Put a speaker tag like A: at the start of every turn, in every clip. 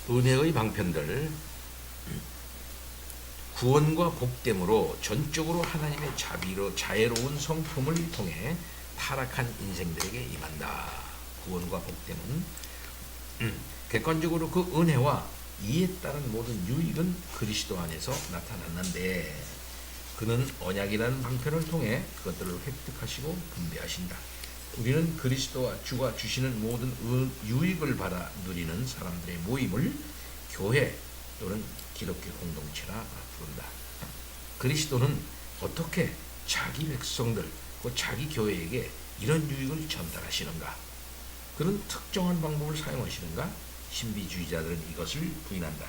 A: 은혜의 방편들. 구원과 복됨으로 전적으로 하나님의 자애로운 성품을 통해 타락한 인생들에게 임한다. 구원과 복됨은 객관적으로 그 은혜와 이에 따른 모든 유익은 그리스도 안에서 나타났는데 그는 언약이라는 방편을 통해 그것들을 획득하시고 분배하신다. 우리는 그리스도와 주가 주시는 모든 유익을 받아 누리는 사람들의 모임을 교회 또는 기독교 공동체라 부른다. 그리스도는 어떻게 자기 백성들, 그 자기 교회에게 이런 유익을 전달하시는가? 그는 특정한 방법을 사용하시는가? 신비주의자들은 이것을 부인한다.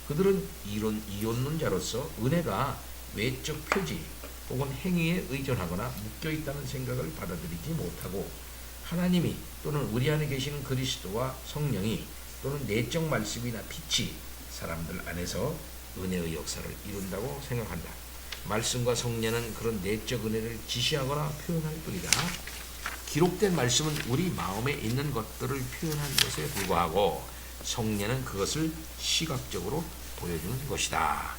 A: 그들은 이론론자로서 은혜가 외적 표지 혹은 행위에 의존하거나 묶여있다는 생각을 받아들이지 못하고 하나님이 또는 우리 안에 계시는 그리스도와 성령이 또는 내적 말씀이나 빛이 사람들 안에서 은혜의 역사를 이룬다고 생각한다. 말씀과 성령은 그런 내적 은혜를 지시하거나 표현할 뿐이다. 기록된 말씀은 우리 마음에 있는 것들을 표현한 것에 불과하고 성령은 그것을 시각적으로 보여주는 것이다.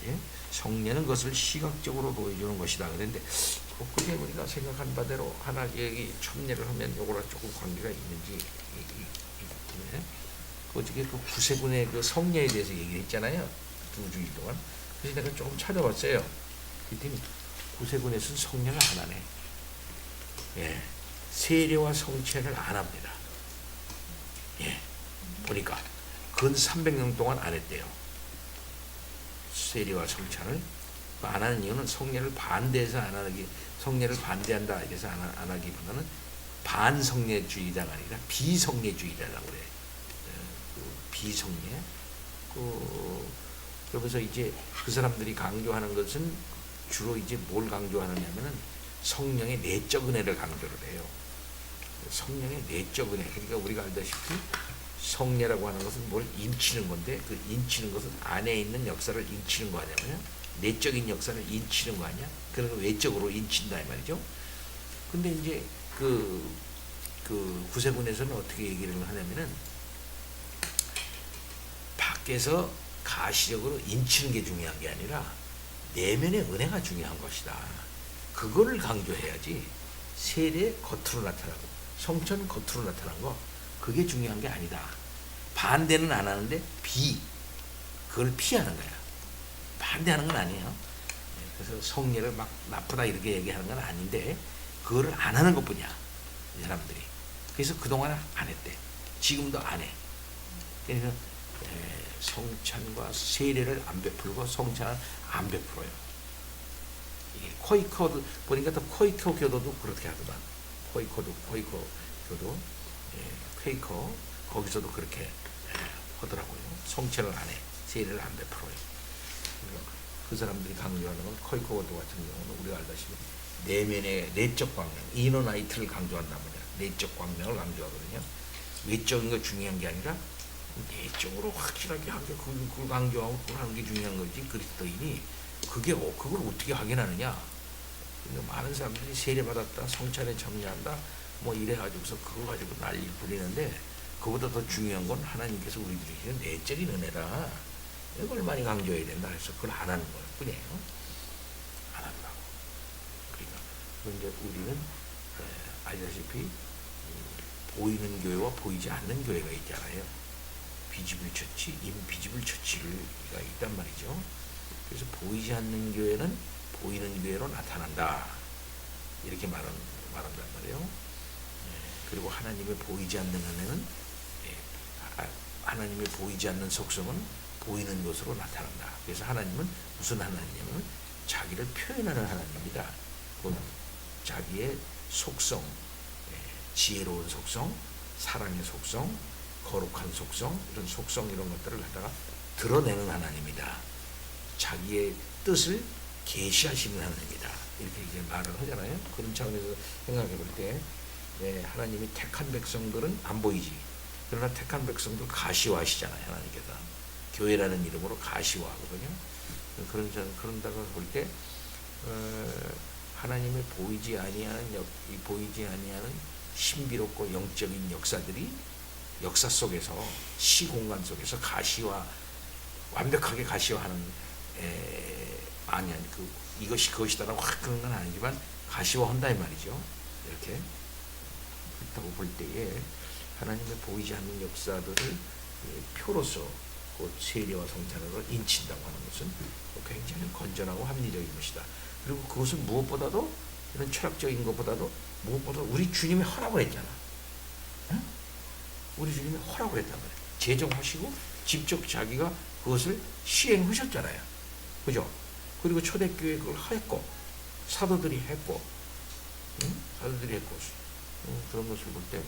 A: 예? 성령은 그것을 시각적으로 보여주는 것이다. 그런데 그게 우리가 생각한 바대로 하나 여기 첨례를 하면 요거랑 조금 관계가 있는지 어저께 그 구세군의 그 성례에 대해서 얘기했잖아요. 2주일 동안. 그래서 내가 조금 찾아봤어요. 그랬더니 구세군에서는 성례를 안 하네. 예. 세례와 성찬을 안 합니다. 예. 보니까 근 300년 동안 안 했대요. 세례와 성찬을 안 하는 이유는 성례를 반대해서 안 하기, 성례를 반대한다 이래서 안 하기보다는 반성례주의자가 아니라 비성례주의자라고 그래. 비성례. 그러면서 이제 그 사람들이 강조하는 것은 주로 이제 뭘 강조하느냐면은 성령의 내적 은혜를 강조를 해요. 성령의 내적 은혜. 그러니까 우리가 알다시피 성례라고 하는 것은 뭘 인치는 건데 그 인치는 것은 안에 있는 역사를 인치는 거 아니야? 내적인 역사를 인치는 거 아니야? 그런 외적으로 인친다 이 말이죠. 근데 이제 그 구세군에서는 어떻게 얘기를 하냐면은 밖에서 가시적으로 인치는 게 중요한 게 아니라 내면의 은혜가 중요한 것이다. 그거를 강조해야지 세례 겉으로 나타나고 성천 겉으로 나타난 거 그게 중요한 게 아니다. 반대는 안 하는데 그걸 피하는 거야. 반대하는 건 아니에요. 그래서 성례를 막 나쁘다 이렇게 얘기하는 건 아닌데 그거를 안 하는 것뿐이야. 이 사람들이. 그래서 그동안 안 했대. 지금도 안 해. 그래서 성찬과 세례를 안 베풀고 성찬을 안 베풀어요. 이게 코이코 보니까 또 코이코 교도도 그렇게 하더만. 코이코 교도, 퀘이커 거기서도 그렇게 하더라고요. 성찬을 안 해, 세례를 안 베풀어요. 그 사람들이 강조하는 건 코이코 교도 같은 경우는 우리가 알다시피 내면의 내적 광명, 이너나이트를 강조한단 말이야. 내적 광명을 강조하거든요. 외적인 거 중요한 게 아니라 내적으로 확실하게 하게 그걸 강조하고 그걸 하는 게 중요한 거지. 그리스도인이 그걸 어떻게 확인하느냐? 많은 사람들이 세례 받았다, 성찬에 참여한다, 뭐 이래가지고서 그거 가지고 난리 부리는데 그보다 더 중요한 건 하나님께서 우리들에게 내적인 은혜라. 이걸 많이 강조해야 된다 해서 그걸 안 하는 걸 뿐이에요. 안 한다고. 그러니까 이제 우리는 알다시피 보이는 교회와 보이지 않는 교회가 있잖아요. 비지블 처치, 인비지블 처치가 있단 말이죠. 그래서 보이지 않는 교회는 보이는 교회로 나타난다. 이렇게 말한단 말이에요. 그리고 하나님의 보이지 않는 은혜는 하나님의 보이지 않는 속성은 보이는 것으로 나타난다. 그래서 하나님은 무슨 하나님이냐면 자기를 표현하는 하나님입니다. 자기의 속성, 지혜로운 속성, 사랑의 속성, 거룩한 속성, 이런 속성 이런 것들을 갖다가 드러내는 하나님이다. 자기의 뜻을 계시하시는 하나님이다. 이렇게 이제 말을 하잖아요. 그런 차원에서 생각해 볼 때 하나님이 택한 백성들은 안 보이지. 그러나 택한 백성들 가시화하시잖아요. 하나님께서 교회라는 이름으로 가시화하거든요. 그런다고 볼 때 하나님의 보이지 아니하는 신비롭고 영적인 역사들이 역사 속에서 시공간 속에서 가시화 완벽하게 가시화하는 아니 그 이것이 그것이다라고 확 그런 건 아니지만 가시화한다 이 말이죠. 이렇게 그렇다고 볼 때에 하나님의 보이지 않는 역사들을 표로서 곧 세례와 성찬으로 인친다고 하는 것은 굉장히 건전하고 합리적인 것이다. 그리고 그것은 무엇보다도 이런 철학적인 것보다도 무엇보다 우리 주님이 허락을 했잖아. 응? 우리 주님이 허락을 했단 말이야. 제정하시고 직접 자기가 그것을 시행하셨잖아요. 그죠? 그리고 초대교회 그걸 했고 사도들이 했고 사도들이 했고 그런 것을 볼 때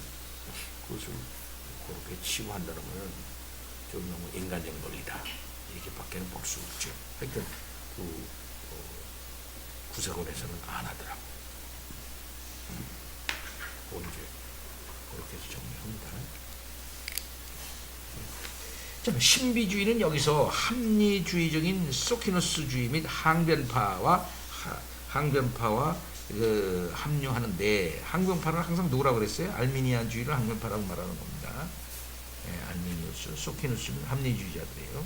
A: 그것을 그렇게 치부한다는 것은 좀 너무 인간적 논리다 이렇게밖에는 볼 수 없죠. 하여튼 그 구세군에서는 안 하더라고. 그건 이제 그렇게 해서 정리합니다. 자, 신비주의는 여기서 합리주의적인 소키노스주의 및 항변파와 합류하는데, 항변파는 항상 누구라고 그랬어요? 알미니안주의를 항변파라고 말하는 겁니다. 알미니우스, 소키노스는 합리주의자들이에요.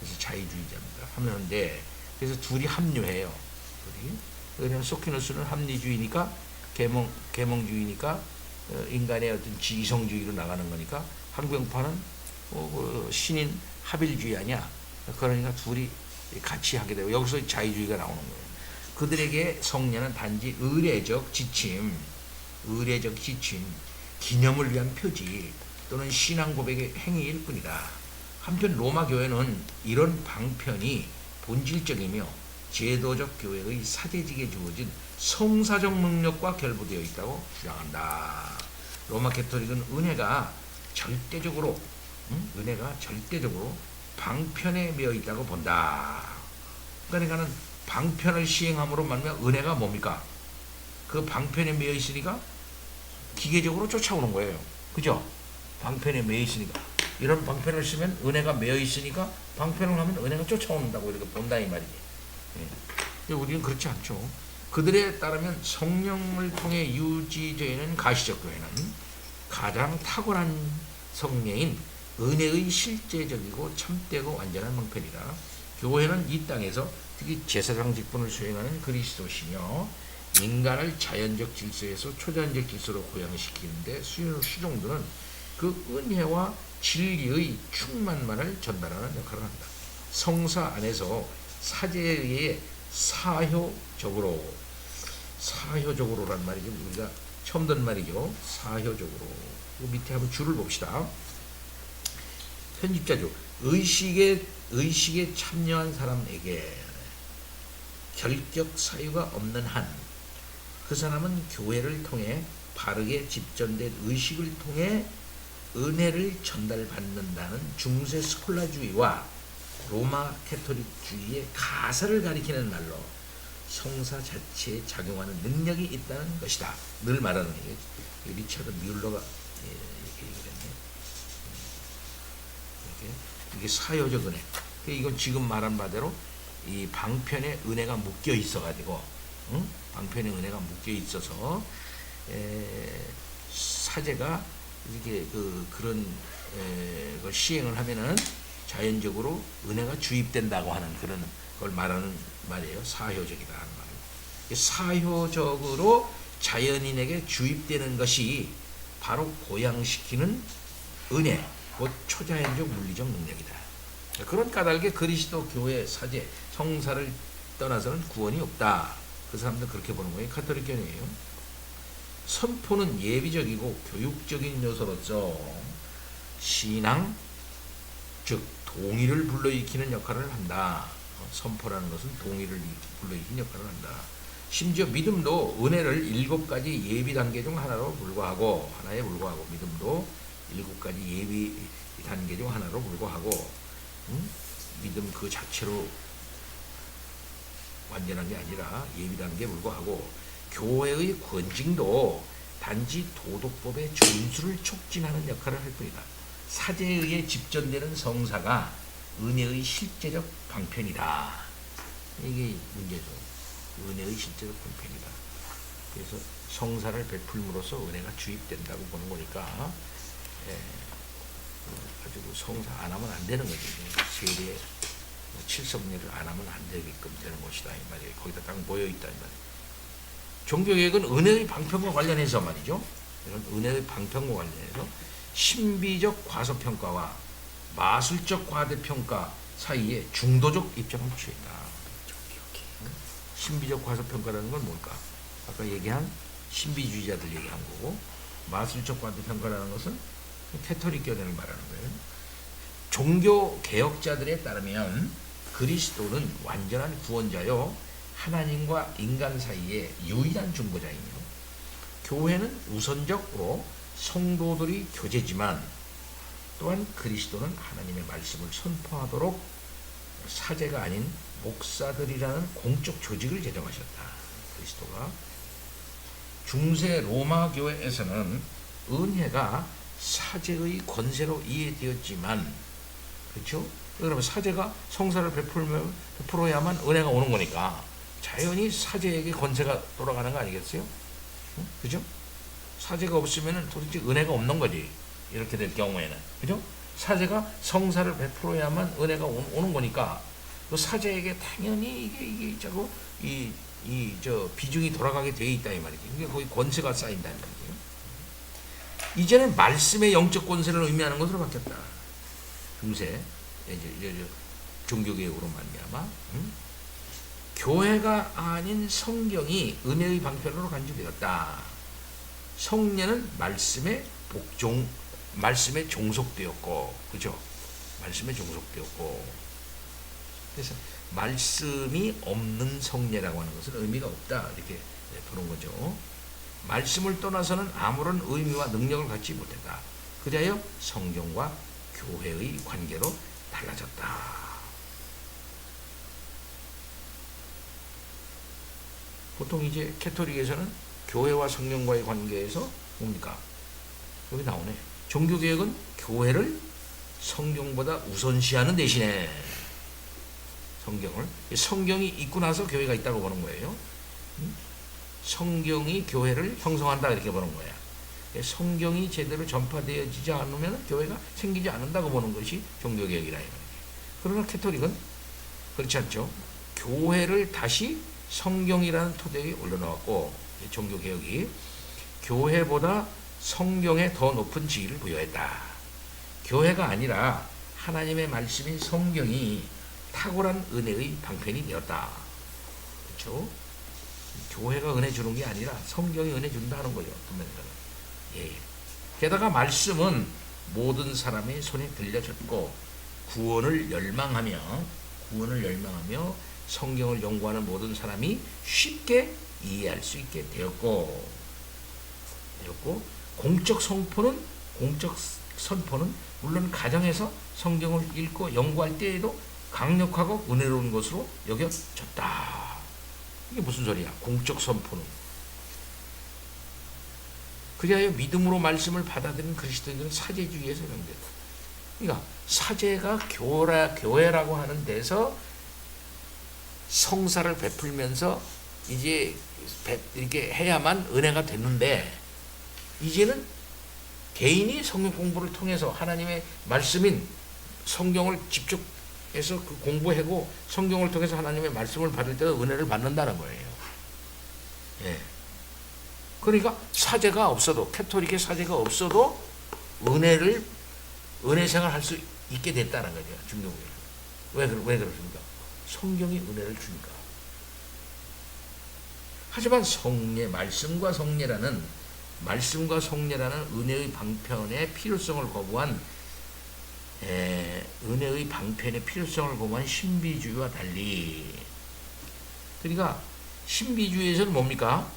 A: 그래서 자유주의자입니다. 합류하는데, 그래서 둘이 합류해요. 둘이. 왜냐하면 소키노스는 합리주의니까 계몽주의니까 인간의 어떤 이성주의로 나가는 거니까, 항변파는 신인 합일주의 아니야. 그러니까 둘이 같이 하게 되고 여기서 자유주의가 나오는 거예요. 그들에게 성례는 단지 의례적 지침, 기념을 위한 표지 또는 신앙 고백의 행위일 뿐이다. 한편 로마 교회는 이런 방편이 본질적이며 제도적 교회의 사제직에 주어진 성사적 능력과 결부되어 있다고 주장한다. 로마 캐토릭은 은혜가 절대적으로 방편에 매여 있다고 본다. 그러니까는 방편을 시행함으로 말하면 은혜가 뭡니까? 그 방편에 매여 있으니까 기계적으로 쫓아오는 거예요. 그죠? 방편에 매여 있으니까. 이런 방편을 쓰면 은혜가 매여 있으니까 방편을 하면 은혜가 쫓아온다고 이렇게 본다 이 말이지. 예. 우리는 그렇지 않죠. 그들에 따르면 성령을 통해 유지되는 가시적 교회는 가장 탁월한 성례인 은혜의 실제적이고 참되고 완전한 방편이다. 교회는 이 땅에서 특히 제사장 직분을 수행하는 그리스도시며 인간을 자연적 질서에서 초자연적 질서로 고양시키는데 수종들은 그 은혜와 진리의 충만만을 전달하는 역할을 한다. 성사 안에서 사제에 의해 사효적으로란 말이죠. 우리가 처음 듣는 말이죠. 사효적으로. 그 밑에 한번 줄을 봅시다. 편집자죠. 의식에 참여한 사람에게 결격 사유가 없는 한 그 사람은 교회를 통해 바르게 집전된 의식을 통해 은혜를 전달받는다는 중세 스콜라주의와 로마 캐토릭주의의 가사를 가리키는 말로 성사 자체에 작용하는 능력이 있다는 것이다. 늘 말하는 거예요. 리처드 뮬러가 이렇게 얘기를 했네. 이게 사효적 은혜. 이건 지금 말한 바대로 이 방편에 은혜가 묶여 있어가지고, 방편에 은혜가 묶여 있어서 사제가 이렇게 그런 걸 시행을 하면은 자연적으로 은혜가 주입된다고 하는 그런 걸 말하는 말이에요. 사효적이다 하는 말이에요. 사효적으로 자연인에게 주입되는 것이 바로 고양시키는 은혜, 곧 초자연적 물리적 능력이다. 그런 까닭에 그리스도 교회 사제 성사를 떠나서는 구원이 없다. 그 사람들 그렇게 보는 거예요. 카톨릭교회예요. 선포는 예비적이고 교육적인 요소로서 신앙, 즉 동의를 불러일으키는 역할을 한다. 선포라는 것은 동의를 불러일으키는 역할을 한다. 심지어 믿음도 은혜를 7가지 예비 단계 중 하나에 불과하고 믿음도 7가지 예비 단계 중 하나로 불과하고 믿음 그 자체로 완전한 게 아니라 예비 단계에 불과하고 교회의 권징도 단지 도덕법의 준수를 촉진하는 역할을 할 뿐이다. 사제에 의해 집전되는 성사가 은혜의 실제적 방편이다. 이게 문제죠. 은혜의 실제적 방편이다. 그래서 성사를 베풀므로써 은혜가 주입된다고 보는 거니까 가지고 성사 안 하면 안 되는 거지. 세례 칠성례를 안 하면 안 되게끔 되는 것이다 이 말이에요. 거기다 딱 모여 있다 이 말이에요. 종교개혁은 은혜의 방편과 관련해서 말이죠. 이런 은혜의 방편과 관련해서 신비적 과소평가와 마술적 과대평가 사이에 중도적 입장을 취했다. 신비적 과소평가라는 건 뭘까? 아까 얘기한 신비주의자들 얘기한 거고, 마술적 과대평가라는 것은 캐토릭교회를 말하는 거예요. 종교 개혁자들에 따르면 그리스도는 완전한 구원자요 하나님과 인간 사이에 유일한 중보자이며, 교회는 우선적으로 성도들이 교제지만 또한 그리스도는 하나님의 말씀을 선포하도록 사제가 아닌 목사들이라는 공적 조직을 제정하셨다. 그리스도가 중세 로마 교회에서는 은혜가 사제의 권세로 이해되었지만, 그렇죠? 그러면 사제가 성사를 베풀어야만 은혜가 오는 거니까 자연히 사제에게 권세가 돌아가는 거 아니겠어요? 응? 그죠? 사제가 없으면 도대체 은혜가 없는 거지. 이렇게 될 경우에는, 그죠? 사제가 성사를 베풀어야만 은혜가 오는 거니까 그 사제에게 당연히 이게 자꾸 저 비중이 돌아가게 돼 있다 이 말이지. 이게 거의 권세가 쌓인다는 말이에요. 이제는 말씀의 영적 권세를 의미하는 것으로 바뀌었다. 중세 이제 종교개혁으로 말미암아 교회가 아닌 성경이 은혜의 방편으로 간주되었다. 성례는 말씀에 종속되었고, 그죠? 말씀에 종속되었고, 그래서 말씀이 없는 성례라고 하는 것은 의미가 없다 이렇게 보는 거죠. 말씀을 떠나서는 아무런 의미와 능력을 갖지 못했다. 그리하여 성경과 교회의 관계로 달라졌다. 보통 이제 캐토릭에서는 교회와 성경과의 관계에서 뭡니까? 여기 나오네. 종교개혁은 교회를 성경보다 우선시하는 대신에 성경이 있고 나서 교회가 있다고 보는 거예요. 성경이 교회를 형성한다 이렇게 보는 거야. 성경이 제대로 전파되어지지 않으면 교회가 생기지 않는다고 보는 것이 종교개혁이라 이 말이에요. 그러나 캐토릭은 그렇지 않죠. 교회를 다시 성경이라는 토대 위에 올려놓았고, 종교개혁이 교회보다 성경에 더 높은 지위를 부여했다. 교회가 아니라 하나님의 말씀인 성경이 탁월한 은혜의 방편이 되었다. 그렇죠? 교회가 은혜 주는 게 아니라 성경이 은혜 준다는 거죠. 예. 게다가 말씀은 모든 사람의 손에 들려졌고 구원을 열망하며 성경을 연구하는 모든 사람이 쉽게 이해할 수 있게 되었고, 공적 선포는 물론 가정에서 성경을 읽고 연구할 때에도 강력하고 은혜로운 것으로 여겨졌다. 이게 무슨 소리야? 공적 선포는. 그리하여 믿음으로 말씀을 받아들인 그리스도인들은 사제주의에서 연결됐다. 그러니까 사제가 교회라고 하는 데서 성사를 베풀면서 이제 이렇게 해야만 은혜가 됐는데, 이제는 개인이 성경 공부를 통해서 하나님의 말씀인 성경을 직접 해서 그 공부하고 성경을 통해서 하나님의 말씀을 받을 때도 은혜를 받는다는 거예요. 예. 그러니까 사제가 없어도, 캐토릭의 사제가 없어도 은혜 생활할 수 있게 됐다는 거죠. 중동교회. 왜 그렇습니까? 성경이 은혜를 주니까. 하지만 말씀과 성례라는 은혜의 방편의 필요성을 거부한 신비주의와 달리, 그러니까 신비주의에서는 뭡니까?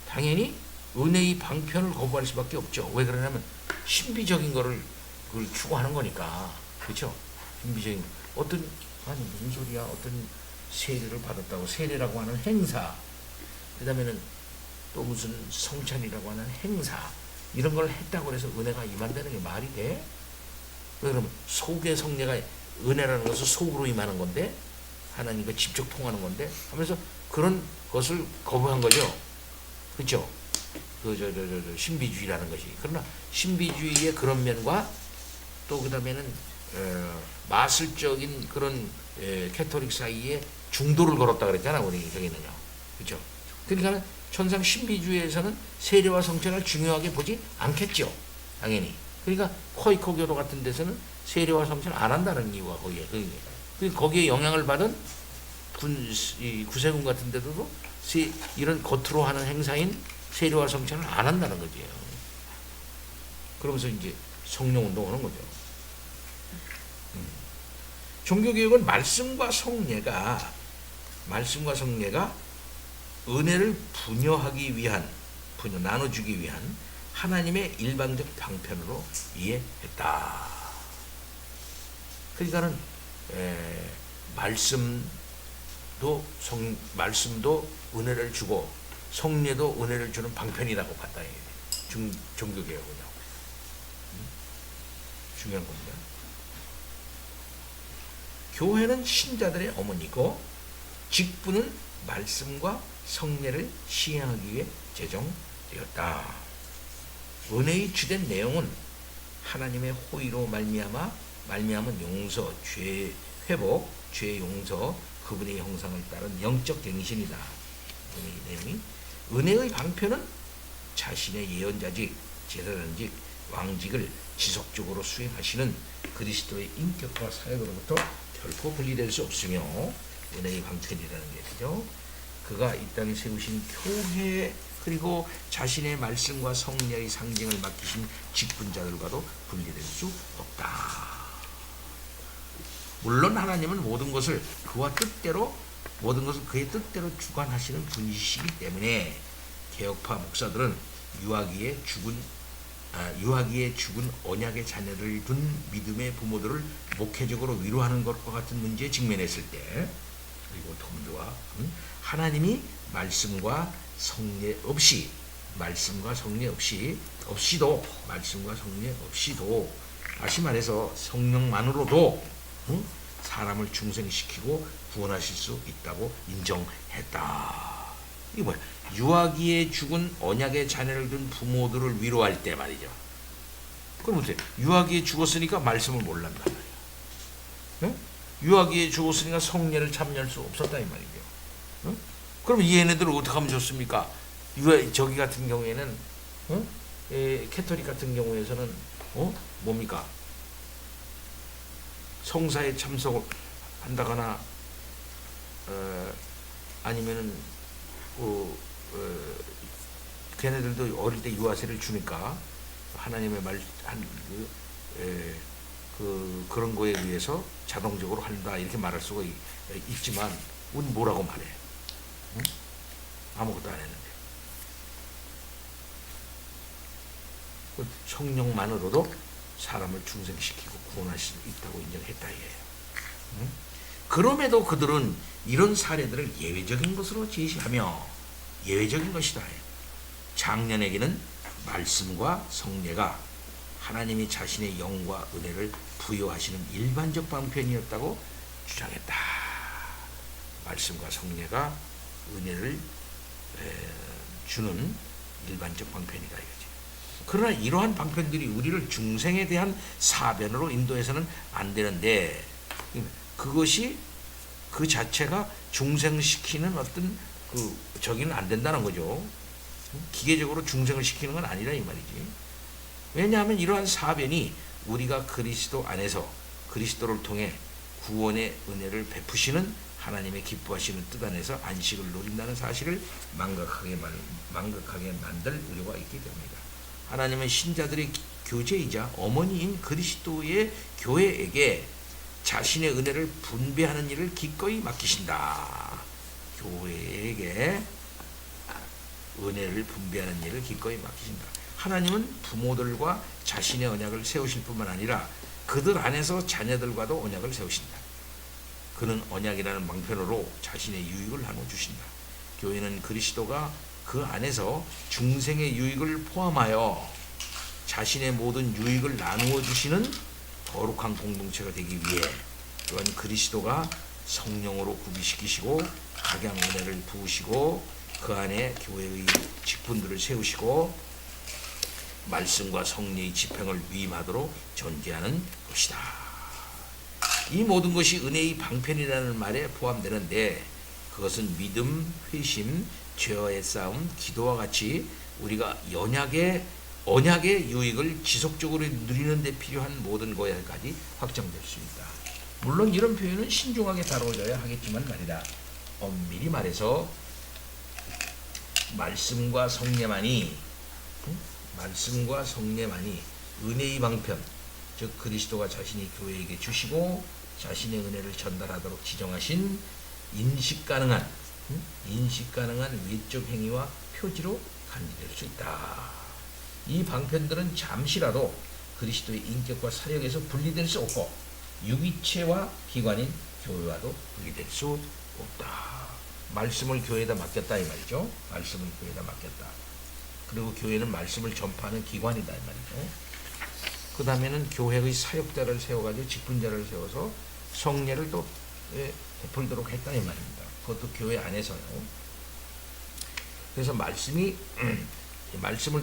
A: 당연히 은혜의 방편을 거부할 수밖에 없죠. 왜 그러냐면 신비적인 그걸 추구하는 거니까. 그렇죠? 신비적인 아니 무슨 소리야? 어떤 세례를 받았다고, 세례라고 하는 행사, 그 다음에는 또 무슨 성찬이라고 하는 행사, 이런 걸 했다고 해서 은혜가 임한다는 게 말이 돼? 왜 그러면 속의 성례가 은혜라는 것은 속으로 임하는 건데, 하나님과 직접 통하는 건데 하면서 그런 것을 거부한 거죠. 그렇죠? 신비주의라는 것이. 그러나 신비주의의 그런 면과 또 그다음에는 마술적인 그런 캐톨릭 사이에 중도를 걸었다 그랬잖아 우리 저기는요. 그렇죠? 그러니까 천상 신비주의에서는 세례와 성찬을 중요하게 보지 않겠죠. 당연히. 그러니까 코이코교도 같은 데서는 세례와 성찬을 안 한다는 이유가 거기에. 거기에 영향을 받은 구세군 같은 데도 이런 겉으로 하는 행사인 세례와 성찬을 안 한다는 거지요. 그러면서 이제 성령운동 하는 거죠. 종교개혁은 말씀과 성례가 은혜를 나눠주기 위한 하나님의 일방적 방편으로 이해했다. 그러니까는 말씀도 은혜를 주고 성례도 은혜를 주는 방편이라고 봤다. 종교개혁은요. 중요한 겁니다. 교회는 신자들의 어머니고 직분은 말씀과 성례를 시행하기 위해 제정되었다. 은혜의 주된 내용은 하나님의 호의로 말미암은 용서, 죄 회복, 죄 용서, 그분의 형상을 따른 영적 갱신이다. 은혜의 방편은 자신의 예언자직, 제사장직, 왕직을 지속적으로 수행하시는 그리스도의 인격과 사역으로부터 결코 분리될 수 없으며 은혜의 방편이라는 게 되죠. 그가 이 땅에 세우신 교회 그리고 자신의 말씀과 성례의 상징을 맡기신 직분자들과도 분리될 수 없다. 물론 하나님은 모든 것을 그의 뜻대로 주관하시는 분이시기 때문에 개혁파 목사들은 유아기에 죽은 언약의 자녀를 둔 믿음의 부모들을 목회적으로 위로하는 것과 같은 문제에 직면했을 때, 그리고 통조와 하나님이 말씀과 성례 없이도 다시 말해서 성령만으로도 사람을 중생시키고 구원하실 수 있다고 인정했다. 이게 뭐야? 유아기에 죽은 언약의 자녀를 둔 부모들을 위로할 때 말이죠. 그럼 어때? 유아기에 죽었으니까 말씀을 몰랐단 말이야. 응? 유아기에 죽었으니까 성례를 참여할 수 없었다 이 말이죠. 응? 그럼 얘네들을 어떻게 하면 좋습니까? 저기 같은 경우에는 캐톨릭 같은 경우에서는 뭡니까? 성사에 참석을 한다거나 아니면은 걔네들도 어릴 때 유아세를 주니까 하나님의 그런 거에 의해서 자동적으로 한다 이렇게 말할 수가 있지만 우린 뭐라고 말해? 응? 아무것도 안 했는데 성령만으로도 사람을 중생시키고 구원할 수 있다고 인정했다 이거예요. 응? 그럼에도 그들은 이런 사례들을 예외적인 것으로 제시하며 예외적인 것이다. 장년에게는 말씀과 성례가 하나님이 자신의 영과 은혜를 부여하시는 일반적 방편이었다고 주장했다. 말씀과 성례가 은혜를 주는 일반적 방편이다 이거지. 그러나 이러한 방편들이 우리를 중생에 대한 사변으로 인도해서는 안 되는데 그것이 그 자체가 중생시키는 어떤 저기는 안 된다는 거죠. 기계적으로 중생을 시키는 건 아니라 이 말이지. 왜냐하면 이러한 사변이 우리가 그리스도 안에서 그리스도를 통해 구원의 은혜를 베푸시는 하나님의 기뻐하시는 뜻 안에서 안식을 누린다는 사실을 망각하게 만들 우려가 있기 때문이다. 하나님은 신자들의 교제이자 어머니인 그리스도의 교회에게 자신의 은혜를 분배하는 일을 기꺼이 맡기신다. 교회에게 은혜를 분배하는 일을 기꺼이 맡기신다. 하나님은 부모들과 자신의 언약을 세우실 뿐만 아니라 그들 안에서 자녀들과도 언약을 세우신다. 그는 언약이라는 방편으로 자신의 유익을 나눠주신다. 교회는 그리스도가 그 안에서 중생의 유익을 포함하여 자신의 모든 유익을 나누어 주시는 거룩한 공동체가 되기 위해 또한 그리스도가 성령으로 구비시키시고 각양 은혜를 부으시고 그 안에 교회의 직분들을 세우시고 말씀과 성령의 집행을 위임하도록 전개하는 것이다. 이 모든 것이 은혜의 방편이라는 말에 포함되는데 그것은 믿음, 회심, 죄와의 싸움, 기도와 같이 우리가 언약의 유익을 지속적으로 누리는 데 필요한 모든 것까지 확정될 수 있다. 물론 이런 표현은 신중하게 다뤄져야 하겠지만 말이다. 엄밀히 말해서 말씀과 성례만이 은혜의 방편, 즉 그리스도가 자신이 교회에게 주시고 자신의 은혜를 전달하도록 지정하신 인식 가능한 외적 행위와 표지로 간주될 수 있다. 이 방편들은 잠시라도 그리스도의 인격과 사역에서 분리될 수 없고 유기체와 기관인 교회와도 분리될 수 없다. 말씀을 교회에다 맡겼다 이 말이죠. 말씀을 교회에다 맡겼다. 그리고 교회는 말씀을 전파하는 기관이다 이 말이죠. 그 다음에는 교회의 사역자를 세워가지고 직분자를 세워서 성례를 또 베풀도록 했다 이 말입니다. 그것도 교회 안에서요. 그래서 말씀을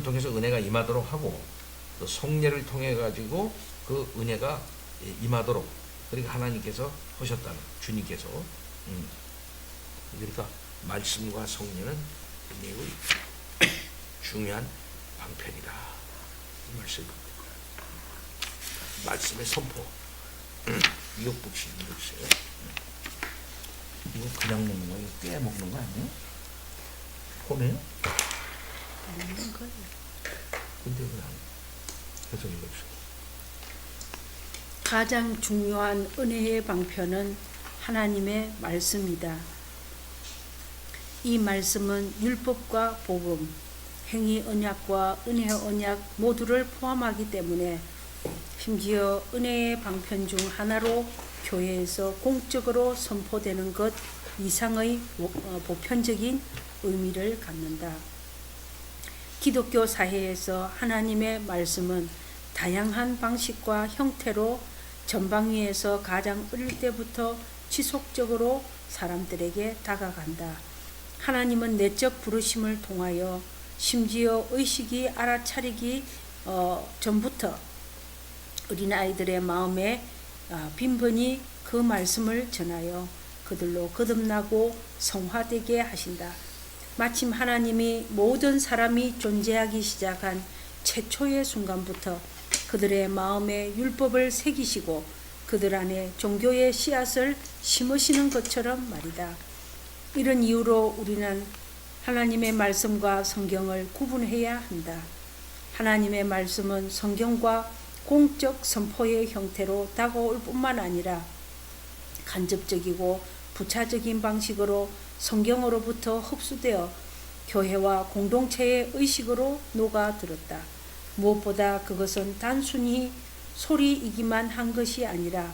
A: 통해서 은혜가 임하도록 하고 또 성례를 통해 가지고 그 은혜가 임하도록 그러니까 하나님께서 하셨다는 주님께서 그러니까 말씀과 성례는 매우 중요한 방편이다. 이 말씀의 선포. 미역국수 있어요. 이거 그냥 먹는 거예요? 깨 먹는 거 아니에요? 포네요?
B: 먹는 거예요.
A: 근데 그냥 계속 읽어주세요.
B: 가장 중요한 은혜의 방편은 하나님의 말씀이다. 이 말씀은 율법과 복음, 행위 언약과 은혜 언약 모두를 포함하기 때문에 심지어 은혜의 방편 중 하나로 교회에서 공적으로 선포되는 것 이상의 보편적인 의미를 갖는다. 기독교 사회에서 하나님의 말씀은 다양한 방식과 형태로 전방위에서 가장 어릴 때부터 지속적으로 사람들에게 다가간다. 하나님은 내적 부르심을 통하여 심지어 의식이 알아차리기 전부터 어린아이들의 마음에 빈번히 그 말씀을 전하여 그들로 거듭나고 성화되게 하신다. 마침 하나님이 모든 사람이 존재하기 시작한 최초의 순간부터 그들의 마음에 율법을 새기시고 그들 안에 종교의 씨앗을 심으시는 것처럼 말이다. 이런 이유로 우리는 하나님의 말씀과 성경을 구분해야 한다. 하나님의 말씀은 성경과 공적 선포의 형태로 다가올 뿐만 아니라 간접적이고 부차적인 방식으로 성경으로부터 흡수되어 교회와 공동체의 의식으로 녹아들었다. 무엇보다 그것은 단순히 소리이기만 한 것이 아니라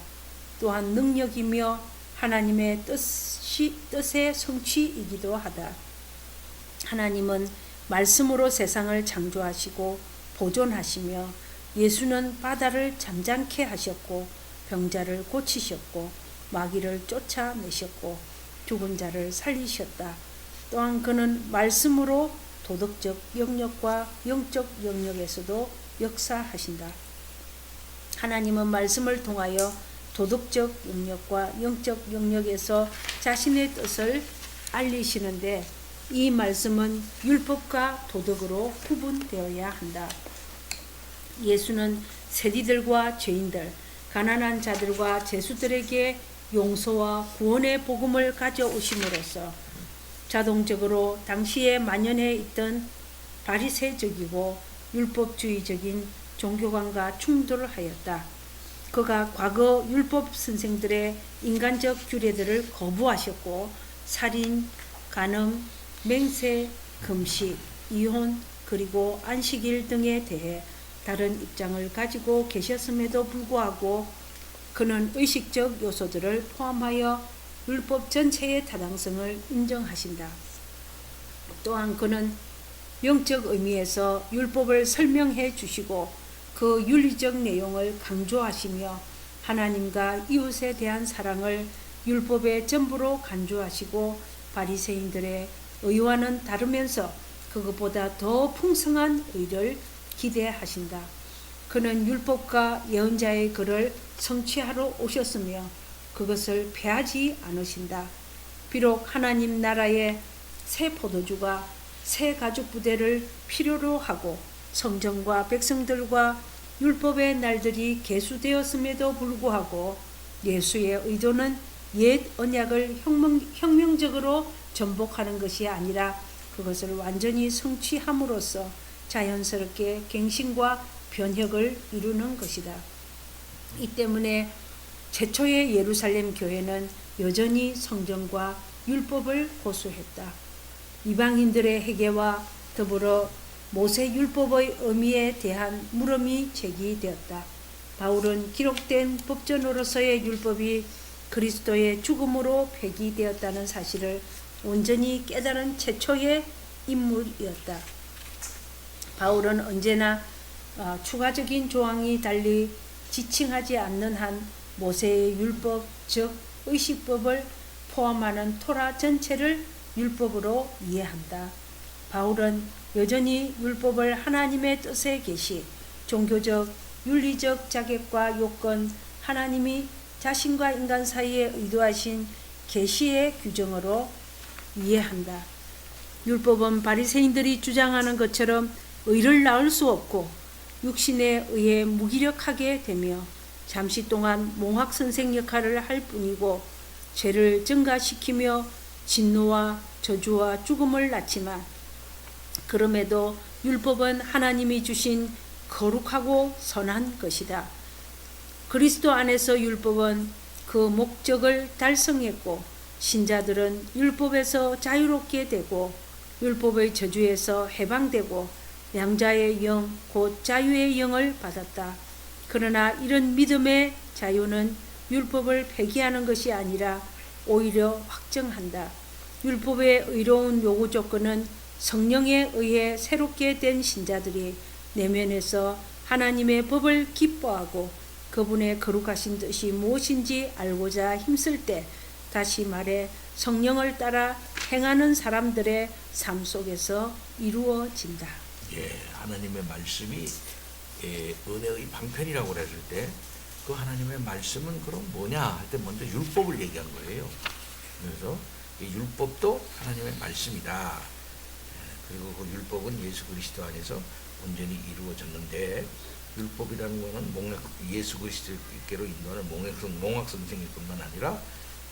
B: 또한 능력이며 하나님의 뜻의 성취이기도 하다. 하나님은 말씀으로 세상을 창조하시고 보존하시며 예수는 바다를 잠잠케 하셨고 병자를 고치셨고 마귀를 쫓아내셨고 죽은 자를 살리셨다. 또한 그는 말씀으로 도덕적 영역과 영적 영역에서도 역사하신다. 하나님은 말씀을 통하여 도덕적 영역과 영적 영역에서 자신의 뜻을 알리시는데 이 말씀은 율법과 도덕으로 구분되어야 한다. 예수는 세리들과 죄인들, 가난한 자들과 죄수들에게 용서와 구원의 복음을 가져오심으로써 자동적으로 당시에 만연해 있던 바리새적이고 율법주의적인 종교관과 충돌을 하였다. 그가 과거 율법 선생들의 인간적 규례들을 거부하셨고 살인, 간음, 맹세, 금식, 이혼, 그리고 안식일 등에 대해 다른 입장을 가지고 계셨음에도 불구하고 그는 의식적 요소들을 포함하여 율법 전체의 타당성을 인정하신다. 또한 그는 영적 의미에서 율법을 설명해 주시고 그 윤리적 내용을 강조하시며 하나님과 이웃에 대한 사랑을 율법의 전부로 간주하시고 바리새인들의 의와는 다르면서 그것보다 더 풍성한 의를 기대하신다. 그는 율법과 예언자의 글을 성취하러 오셨으며 그것을 폐하지 않으신다. 비록 하나님 나라의 새 포도주가 새 가죽 부대를 필요로 하고 성전과 백성들과 율법의 날들이 계수되었음에도 불구하고 예수의 의도는 옛 언약을 혁명적으로 전복하는 것이 아니라 그것을 완전히 성취함으로써 자연스럽게 갱신과 변혁을 이루는 것이다. 이 때문에 최초의 예루살렘 교회는 여전히 성전과 율법을 고수했다. 이방인들의 회개와 더불어 모세 율법의 의미에 대한 물음이 제기되었다. 바울은 기록된 법전으로서의 율법이 그리스도의 죽음으로 폐기되었다는 사실을 온전히 깨달은 최초의 인물이었다. 바울은 언제나 추가적인 조항이 달리 지칭하지 않는 한 모세의 율법, 즉 의식법을 포함하는 토라 전체를 율법으로 이해한다. 바울은 여전히 율법을 하나님의 뜻의 계시, 종교적, 윤리적 자격과 요건, 하나님이 자신과 인간 사이에 의도하신 계시의 규정으로 이해한다. 율법은 바리새인들이 주장하는 것처럼 의를 낳을 수 없고 육신에 의해 무기력하게 되며 잠시 동안 몽학 선생 역할을 할 뿐이고 죄를 증가시키며 진노와 저주와 죽음을 낳지만 그럼에도 율법은 하나님이 주신 거룩하고 선한 것이다. 그리스도 안에서 율법은 그 목적을 달성했고 신자들은 율법에서 자유롭게 되고 율법의 저주에서 해방되고 양자의 영, 곧 자유의 영을 받았다. 그러나 이런 믿음의 자유는 율법을 폐기하는 것이 아니라 오히려 확정한다. 율법의 의로운 요구 조건은 성령에 의해 새롭게 된 신자들이 내면에서 하나님의 법을 기뻐하고 그분의 거룩하신 뜻이 무엇인지 알고자 힘쓸 때, 다시 말해 성령을 따라 행하는 사람들의 삶 속에서 이루어진다.
A: 하나님의 말씀이 은혜의 방편이라고 그랬을 때 그 하나님의 말씀은 그럼 뭐냐 할 때 먼저 율법을 얘기한 거예요. 그래서 이 율법도 하나님의 말씀이다. 그리고 그 율법은 예수 그리스도 안에서 온전히 이루어졌는데, 율법이라는 것은 예수 그리스도께로 인도하는 몽학 선생일 뿐만 아니라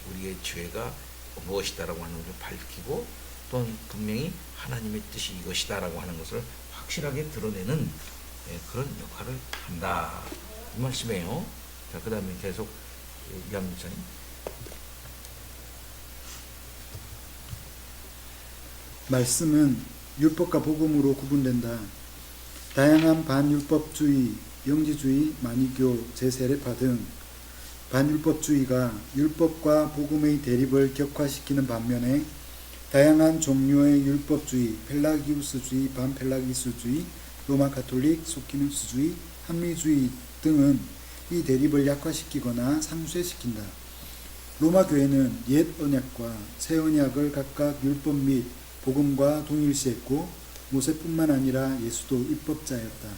A: 우리의 죄가 무엇이다라고 하는 것을 밝히고 또는 분명히 하나님의 뜻이 이것이다라고 하는 것을 확실하게 드러내는 그런 역할을 한다, 이 말씀이에요. 자, 그 다음에 계속 이한 목사님.
C: 말씀은 율법과 복음으로 구분된다. 다양한 반율법주의, 영지주의, 마니교, 제세례파 등 반율법주의가 율법과 복음의 대립을 격화시키는 반면에 다양한 종류의 율법주의, 펠라기우스주의, 반펠라기우스주의, 로마 가톨릭, 소키누스주의, 합리주의 등은 이 대립을 약화시키거나 상쇄시킨다. 로마 교회는 옛 언약과 새 언약을 각각 율법 및 복음과 동일시했고 모세뿐만 아니라 예수도 율법자였다.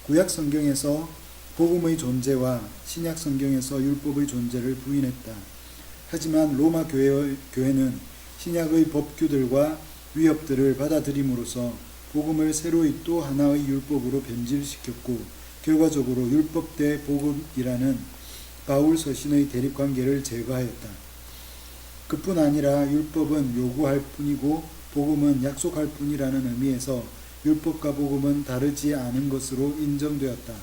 C: 구약 성경에서 복음의 존재와 신약 성경에서 율법의 존재를 부인했다. 하지만 로마 교회는 신약의 법규들과 위협들을 받아들임으로써 복음을 새로이 또 하나의 율법으로 변질시켰고 결과적으로 율법 대 복음이라는 바울 서신의 대립관계를 제거하였다. 그뿐 아니라 율법은 요구할 뿐이고 복음은 약속할 뿐이라는 의미에서 율법과 복음은 다르지 않은 것으로 인정되었다.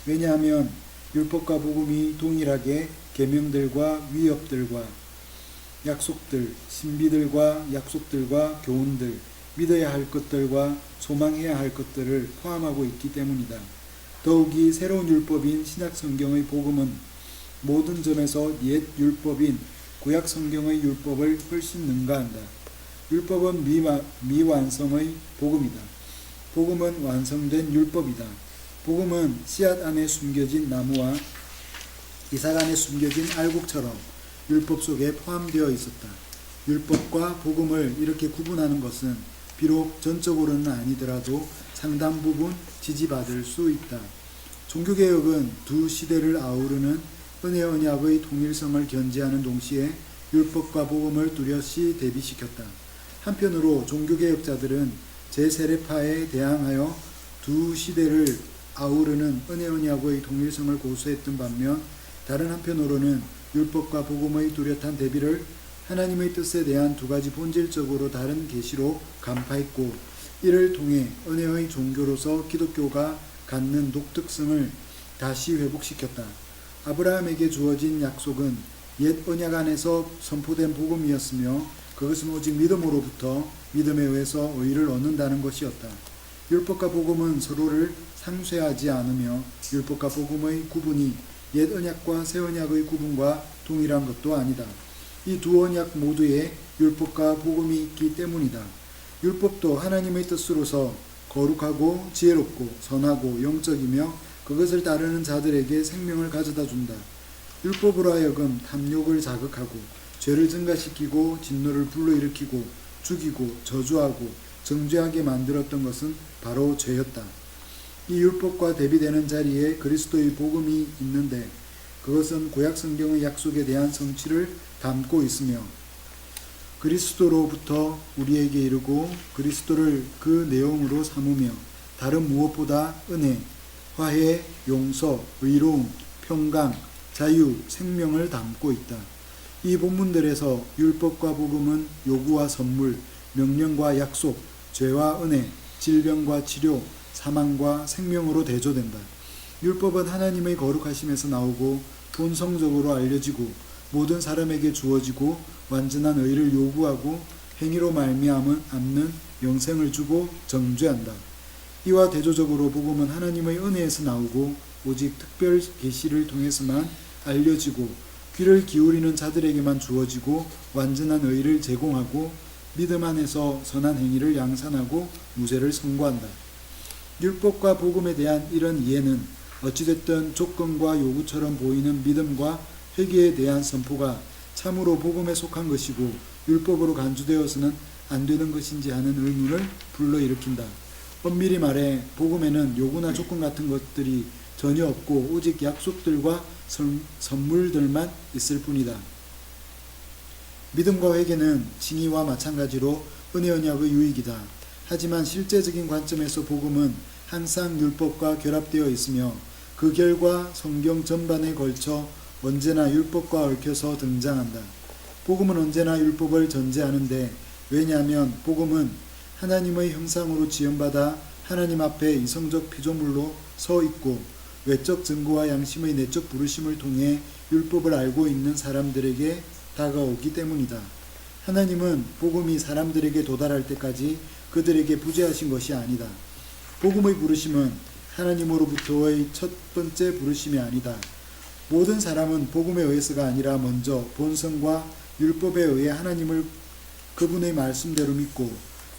C: 왜냐하면 율법과 복음이 동일하게 계명들과 위협들과 약속들, 신비들과 약속들과 교훈들, 믿어야 할 것들과 소망해야 할 것들을 포함하고 있기 때문이다. 더욱이 새로운 율법인 신약 성경의 복음은 모든 점에서 옛 율법인 구약 성경의 율법을 훨씬 능가한다. 율법은 미완성의 복음이다. 복음은 완성된 율법이다. 복음은 씨앗 안에 숨겨진 나무와 이삭 안에 숨겨진 알곡처럼 율법 속에 포함되어 있었다. 율법과 복음을 이렇게 구분하는 것은 비록 전적으로는 아니더라도 상당 부분 지지받을 수 있다. 종교개혁은 두 시대를 아우르는 은혜 언약의 통일성을 견지하는 동시에 율법과 복음을 뚜렷이 대비시켰다. 한편으로 종교개혁자들은 제세례파에 대항하여 두 시대를 아우르는 은혜 언약의 통일성을 고수했던 반면 다른 한편으로는 율법과 복음의 뚜렷한 대비를 하나님의 뜻에 대한 두 가지 본질적으로 다른 계시로 간파했고 이를 통해 은혜의 종교로서 기독교가 갖는 독특성을 다시 회복시켰다. 아브라함에게 주어진 약속은 옛 언약 안에서 선포된 복음이었으며 그것은 오직 믿음으로부터 믿음에 의해서 의를 얻는다는 것이었다. 율법과 복음은 서로를 상쇄하지 않으며 율법과 복음의 구분이 옛 언약과 새 언약의 구분과 동일한 것도 아니다. 이 두 언약 모두에 율법과 복음이 있기 때문이다. 율법도 하나님의 뜻으로서 거룩하고 지혜롭고 선하고 영적이며 그것을 따르는 자들에게 생명을 가져다 준다. 율법으로 하여금 탐욕을 자극하고 죄를 증가시키고 진노를 불러일으키고 죽이고 저주하고 정죄하게 만들었던 것은 바로 죄였다. 이 율법과 대비되는 자리에 그리스도의 복음이 있는데 그것은 구약 성경의 약속에 대한 성취를 담고 있으며 그리스도로부터 우리에게 이르고 그리스도를 그 내용으로 삼으며 다른 무엇보다 은혜, 화해, 용서, 의로움, 평강, 자유, 생명을 담고 있다. 이 본문들에서 율법과 복음은 요구와 선물, 명령과 약속, 죄와 은혜, 질병과 치료, 사망과 생명으로 대조된다. 율법은 하나님의 거룩하심에서 나오고 본성적으로 알려지고 모든 사람에게 주어지고 완전한 의를 요구하고 행위로 말미암는 영생을 주고 정죄한다. 이와 대조적으로 복음은 하나님의 은혜에서 나오고 오직 특별 계시를 통해서만 알려지고 귀를 기울이는 자들에게만 주어지고 완전한 의를 제공하고 믿음 안에서 선한 행위를 양산하고 무죄를 선고한다. 율법과 복음에 대한 이런 이해는 어찌됐든 조건과 요구처럼 보이는 믿음과 회개에 대한 선포가 참으로 복음에 속한 것이고 율법으로 간주되어서는 안 되는 것인지 하는 의문을 불러일으킨다. 엄밀히 말해 복음에는 요구나 조건 같은 것들이 전혀 없고 오직 약속들과 선물들만 있을 뿐이다. 믿음과 회개는 징의와 마찬가지로 은혜 언약의 유익이다. 하지만 실제적인 관점에서 복음은 항상 율법과 결합되어 있으며 그 결과 성경 전반에 걸쳐 언제나 율법과 얽혀서 등장한다. 복음은 언제나 율법을 전제하는데 왜냐하면 복음은 하나님의 형상으로 지음받아 하나님 앞에 이성적 피조물로 서 있고 외적 증거와 양심의 내적 부르심을 통해 율법을 알고 있는 사람들에게 다가오기 때문이다. 하나님은 복음이 사람들에게 도달할 때까지 그들에게 부재하신 것이 아니다. 복음의 부르심은 하나님으로부터의 첫 번째 부르심이 아니다. 모든 사람은 복음에 의해서가 아니라 먼저 본성과 율법에 의해 하나님을 그분의 말씀대로 믿고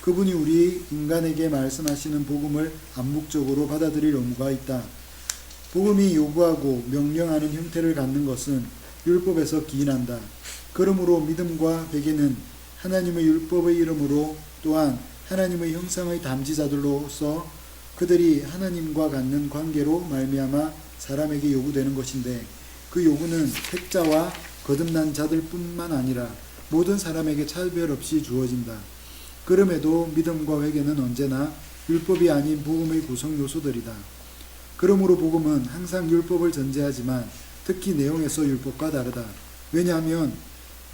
C: 그분이 우리 인간에게 말씀하시는 복음을 암묵적으로 받아들일 의무가 있다. 복음이 요구하고 명령하는 형태를 갖는 것은 율법에서 기인한다. 그러므로 믿음과 회개는 하나님의 율법의 이름으로 또한 하나님의 형상의 담지자들로서 그들이 하나님과 갖는 관계로 말미암아 사람에게 요구되는 것인데 그 요구는 택자와 거듭난 자들 뿐만 아니라 모든 사람에게 차별 없이 주어진다. 그럼에도 믿음과 회개는 언제나 율법이 아닌 복음의 구성 요소들이다. 그러므로 복음은 항상 율법을 전제하지만 특히 내용에서 율법과 다르다. 왜냐하면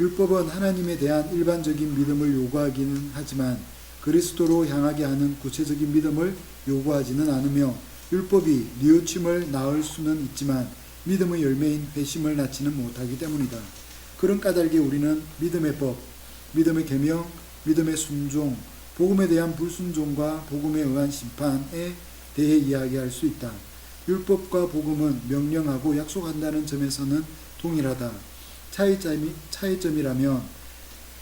C: 율법은 하나님에 대한 일반적인 믿음을 요구하기는 하지만 그리스도로 향하게 하는 구체적인 믿음을 요구하지는 않으며 율법이 뉘우침을 낳을 수는 있지만 믿음의 열매인 회심을 낳지는 못하기 때문이다. 그런 까닭에 우리는 믿음의 법, 믿음의 계명, 믿음의 순종, 복음에 대한 불순종과 복음에 의한 심판에 대해 이야기할 수 있다. 율법과 복음은 명령하고 약속한다는 점에서는 동일하다. 차이점이라면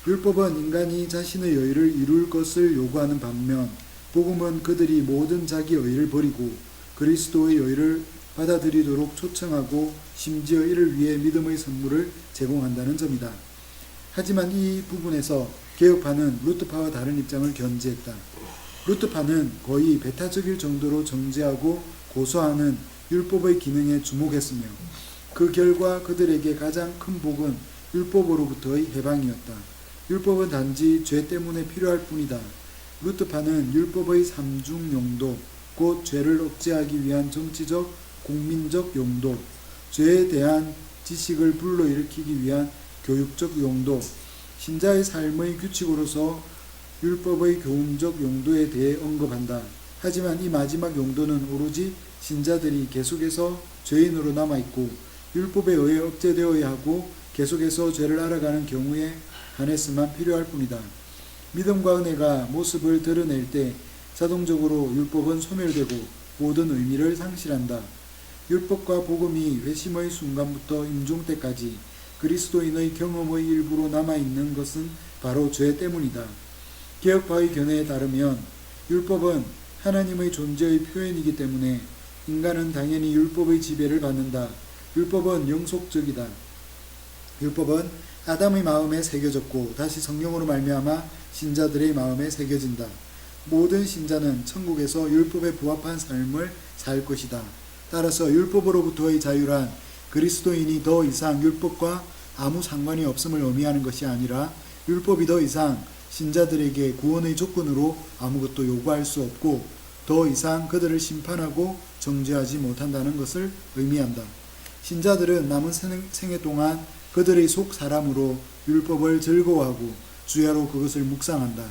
C: 율법은 인간이 자신의 의를 이룰 것을 요구하는 반면 복음은 그들이 모든 자기 의를 버리고 그리스도의 의를 받아들이도록 초청하고 심지어 이를 위해 믿음의 선물을 제공한다는 점이다. 하지만 이 부분에서 개혁파는 루터파와 다른 입장을 견지했다. 루터파는 거의 배타적일 정도로 정죄하고 고소하는 율법의 기능에 주목했으며 그 결과 그들에게 가장 큰 복은 율법으로부터의 해방이었다. 율법은 단지 죄 때문에 필요할 뿐이다. 루터파는 율법의 삼중 용도, 곧 죄를 억제하기 위한 정치적, 공민적 용도, 죄에 대한 지식을 불러일으키기 위한 교육적 용도, 신자의 삶의 규칙으로서 율법의 교훈적 용도에 대해 언급한다. 하지만 이 마지막 용도는 오로지 신자들이 계속해서 죄인으로 남아있고 율법에 의해 억제되어야 하고 계속해서 죄를 알아가는 경우에 한해서만 필요할 뿐이다. 믿음과 은혜가 모습을 드러낼 때 자동적으로 율법은 소멸되고 모든 의미를 상실한다. 율법과 복음이 회심의 순간부터 임종 때까지 그리스도인의 경험의 일부로 남아있는 것은 바로 죄 때문이다. 개혁파의 견해에 따르면 율법은 하나님의 존재의 표현이기 때문에 인간은 당연히 율법의 지배를 받는다. 율법은 영속적이다. 율법은 아담의 마음에 새겨졌고 다시 성령으로 말미암아 신자들의 마음에 새겨진다. 모든 신자는 천국에서 율법에 부합한 삶을 살 것이다. 따라서 율법으로부터의 자유란 그리스도인이 더 이상 율법과 아무 상관이 없음을 의미하는 것이 아니라 율법이 더 이상 신자들에게 구원의 조건으로 아무것도 요구할 수 없고 더 이상 그들을 심판하고 정죄하지 못한다는 것을 의미한다. 신자들은 남은 생애 동안 그들의 속 사람으로 율법을 즐거워하고 주야로 그것을 묵상한다.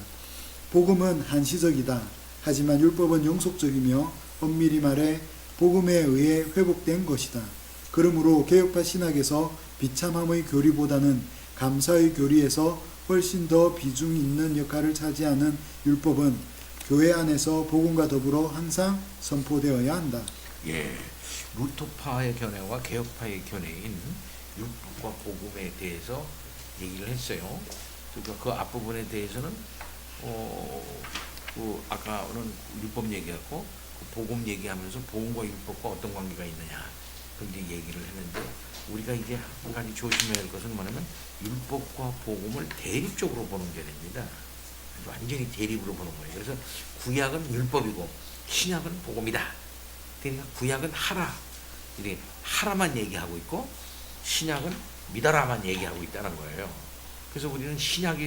C: 복음은 한시적이다. 하지만 율법은 영속적이며 엄밀히 말해 복음에 의해 회복된 것이다. 그러므로 개혁파 신학에서 비참함의 교리보다는 감사의 교리에서 훨씬 더 비중 있는 역할을 차지하는 율법은 교회 안에서 복음과 더불어 항상 선포되어야 한다.
A: 예, 루터파의 견해와 개혁파의 견해인 율법과 복음에 대해서 얘기를 했어요. 그러니까 그 앞부분에 대해서는 아까는 율법 얘기하고 그 복음 얘기하면서 복음과 율법과 어떤 관계가 있느냐 그런 얘기를 했는데 우리가 이제 한 가지 조심해야 할 것은 뭐냐면 율법과 복음을 대립적으로 보는 견해입니다. 완전히 대립으로 보는 거예요. 그래서 구약은 율법이고 신약은 복음이다. 그러니까 구약은 하라, 이렇게 하라만 얘기하고 있고 신약은 믿어라만 얘기하고 있다는 거예요. 그래서 우리는 신약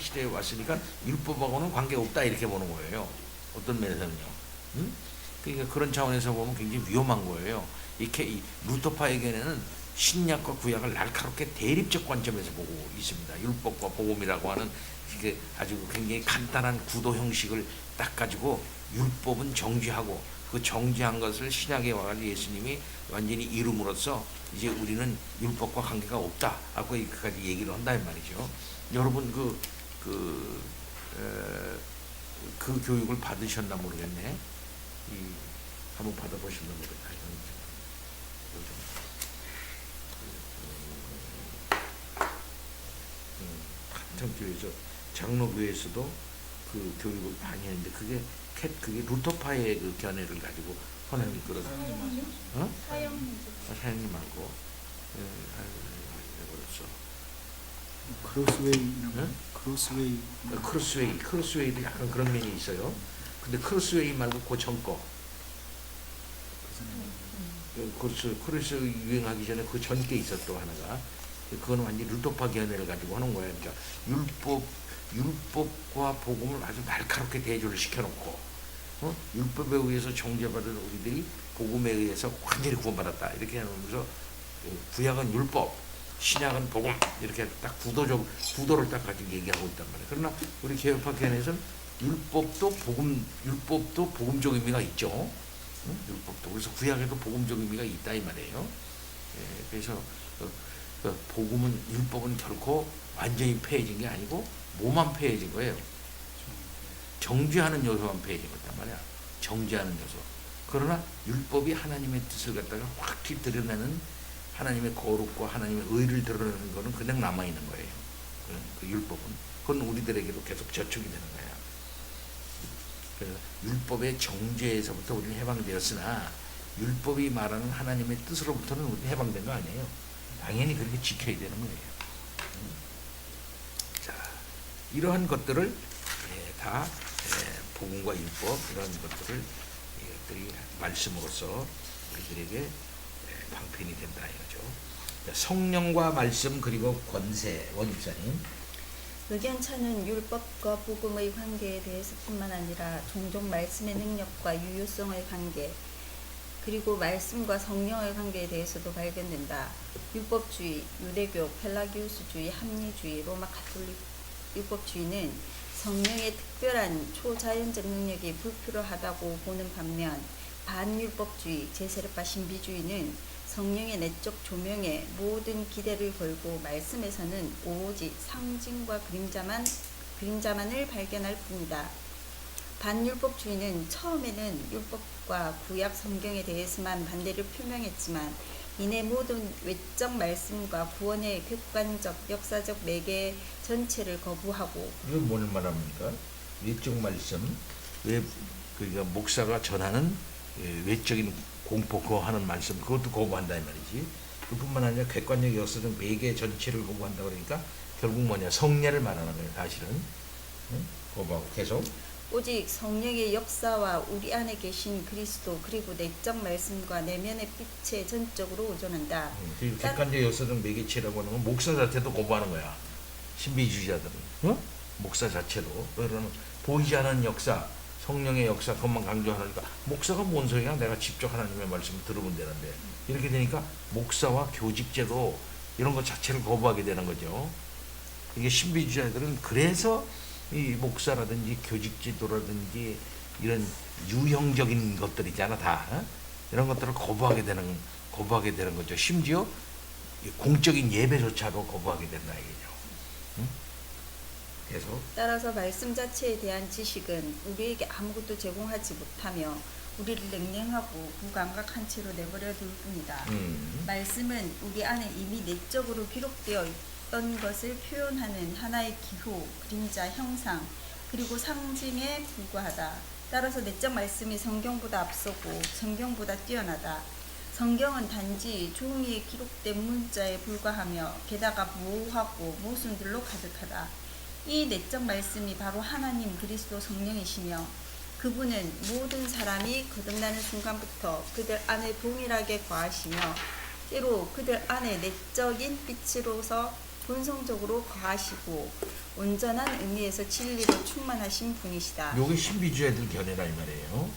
A: 시대에 왔으니까 율법하고는 관계가 없다 이렇게 보는 거예요. 어떤 면에서는요. 그러니까 그런 차원에서 보면 굉장히 위험한 거예요. 이렇게 이 루터파의 견해는 신약과 구약을 날카롭게 대립적 관점에서 보고 있습니다. 율법과 복음이라고 하는 이게 아주 굉장히 간단한 구도 형식을 딱 가지고 율법은 정죄하고 그 정죄한 것을 신약에 와가지고 예수님이 완전히 이름으로써 이제 우리는 율법과 관계가 없다 하고 그까지 얘기를 한다는 말이죠. 여러분 그 교육을 받으셨나 모르겠네. 한번 받아보셨나 모르겠다. 같은 교회에서 장로교회에서도 그 교육을 많이 했는데 그게 루터파의 그 견해를 가지고 하나님 끌어서 사장님하고 크로스웨이도 약간 그런 면이 있어요. 근데 크로스웨이 말고 그 전 거 크로스웨이 유행하기 전에 그 전 게 있었 또 하나가 그건 완전 루터파 견해를 가지고 하는 거예요. 그러니까 율법과 복음을 아주 날카롭게 대조를 시켜놓고 율법에 의해서 정죄받은 우리들이 복음에 의해서 완전히 구원받았다 이렇게 하면서 구약은 율법, 신약은 복음 이렇게 딱 구도를 딱 가지고 얘기하고 있단 말이에요. 그러나 우리 개혁파 견해에서는 율법도 복음적 의미가 있죠. 율법도 그래서 구약에도 복음적 의미가 있다 이 말이에요. 그래서 복음은 율법은 결코 완전히 폐해진 게 아니고 뭐만 폐해진 거예요. 정죄하는 요소만 폐해진 거단 말이야. 정죄하는 요소. 그러나 율법이 하나님의 뜻을 갖다가 확 드러내는 하나님의 거룩과 하나님의 의를 드러내는 거는 그냥 남아 있는 거예요. 그 율법은 그건 우리들에게도 계속 저촉이 되는 거야. 그래서 율법의 정죄에서부터 우리는 해방되었으나 율법이 말하는 하나님의 뜻으로부터는 우리는 해방된 거 아니에요. 당연히 그렇게 지켜야 되는 거예요. 이러한 것들을 다 복음과 율법 이런 것들을 이것들이 말씀으로서 우리들에게 방편이 된다 이거죠. 성령과 말씀 그리고 권세 원집사님.
D: 의견차는 율법과 복음의 관계에 대해서뿐만 아니라 종종 말씀의 능력과 유효성의 관계, 그리고 말씀과 성령의 관계에 대해서도 발견된다. 율법주의, 유대교, 펠라기우스주의, 합리주의, 로마 가톨릭 율법주의는 성령의 특별한 초자연적 능력이 불필요하다고 보는 반면, 반율법주의, 제세례파 신비주의는 성령의 내적 조명에 모든 기대를 걸고 말씀에서는 오직 상징과 그림자만을 발견할 뿐이다. 반율법주의는 처음에는 율법과 구약 성경에 대해서만 반대를 표명했지만 이내 모든 외적 말씀과 구원의 객관적 역사적 매개 전체를 거부하고.
A: 이건 뭘 말합니까? 외적 말씀, 그러니까 목사가 전하는 외적인 공포 그거 하는 말씀 그것도 거부한다 이 말이지. 그뿐만 아니라 객관적 역사적 매개 전체를 거부한다 그러니까 결국 뭐냐 성례를 말하는 거예요 사실은. 응? 거부하고 계속.
D: 오직 성령의 역사와 우리 안에 계신 그리스도 그리고 내적 말씀과 내면의 빛에 전적으로 의존한다.
A: 그리고 객관적 역사적 매개체라고 하는 건 목사 자체도 거부하는 거야. 신비주의자들은. 어? 목사 자체도. 그러면 보이지 않은 역사, 성령의 역사 그것만 강조하니까 목사가 뭔 소리야? 내가 직접 하나님의 말씀을 들으면 되는데. 이렇게 되니까 목사와 교직제도 이런 것 자체를 거부하게 되는 거죠. 이게 신비주의자들은 그래서 이 목사라든지 교직지도라든지 이런 유형적인 것들이잖아 다 이런 것들을 거부하게 되는 거죠. 심지어 공적인 예배조차도 거부하게 된다 이거죠. 응? 계속.
D: 따라서 말씀 자체에 대한 지식은 우리에게 아무것도 제공하지 못하며 우리를 냉랭하고 무감각한 채로 내버려 둘 뿐이다. 말씀은 우리 안에 이미 내적으로 기록되어 어떤 것을 표현하는 하나의 기호, 그림자, 형상, 그리고 상징에 불과하다. 따라서 내적 말씀이 성경보다 앞서고 성경보다 뛰어나다. 성경은 단지 종이에 기록된 문자에 불과하며 게다가 모호하고 모순들로 가득하다. 이 내적 말씀이 바로 하나님 그리스도 성령이시며 그분은 모든 사람이 거듭나는 순간부터 그들 안에 동일하게 거하시며 때로 그들 안에 내적인 빛으로서 본성적으로 거하시고 온전한 의미에서 진리로 충만하신 분이시다.
A: 요게 신비주의들 견해라 이 말이에요.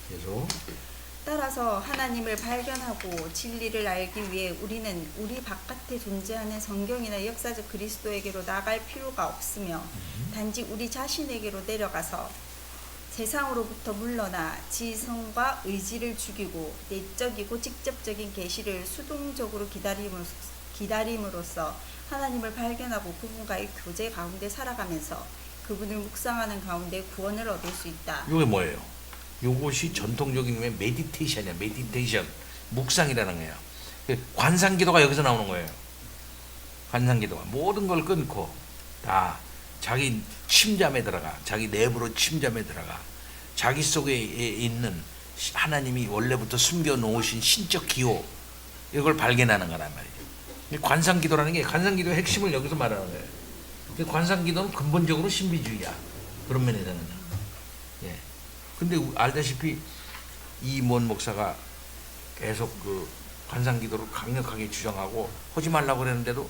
A: 계속.
D: 따라서 하나님을 발견하고 진리를 알기 위해 우리는 우리 바깥에 존재하는 성경이나 역사적 그리스도에게로 나갈 필요가 없으며 단지 우리 자신에게로 내려가서 세상으로부터 물러나 지성과 의지를 죽이고 내적이고 직접적인 계시를 수동적으로 기다림으로써 하나님을 발견하고 그분과의 교제 가운데 살아가면서 그분을 묵상하는 가운데 구원을 얻을 수 있다.
A: 이게 뭐예요? 요것이 전통적인 메디테이션이야. 메디테이션. 묵상이라는 거예요. 관상기도가 여기서 나오는 거예요. 관상기도가 모든 걸 끊고 다 자기 침잠에 들어가. 자기 내부로 침잠에 들어가. 자기 속에 있는 하나님이 원래부터 숨겨 놓으신 신적 기호 이걸 발견하는 거란 말이에요. 관상기도라는 게 관상기도의 핵심을 여기서 말하는 거예요. 관상기도는 근본적으로 신비주의야. 그런 면에서는. 예. 근데 알다시피 이몬 목사가 계속 그 관상기도를 강력하게 주장하고 하지 말라고 그랬는데도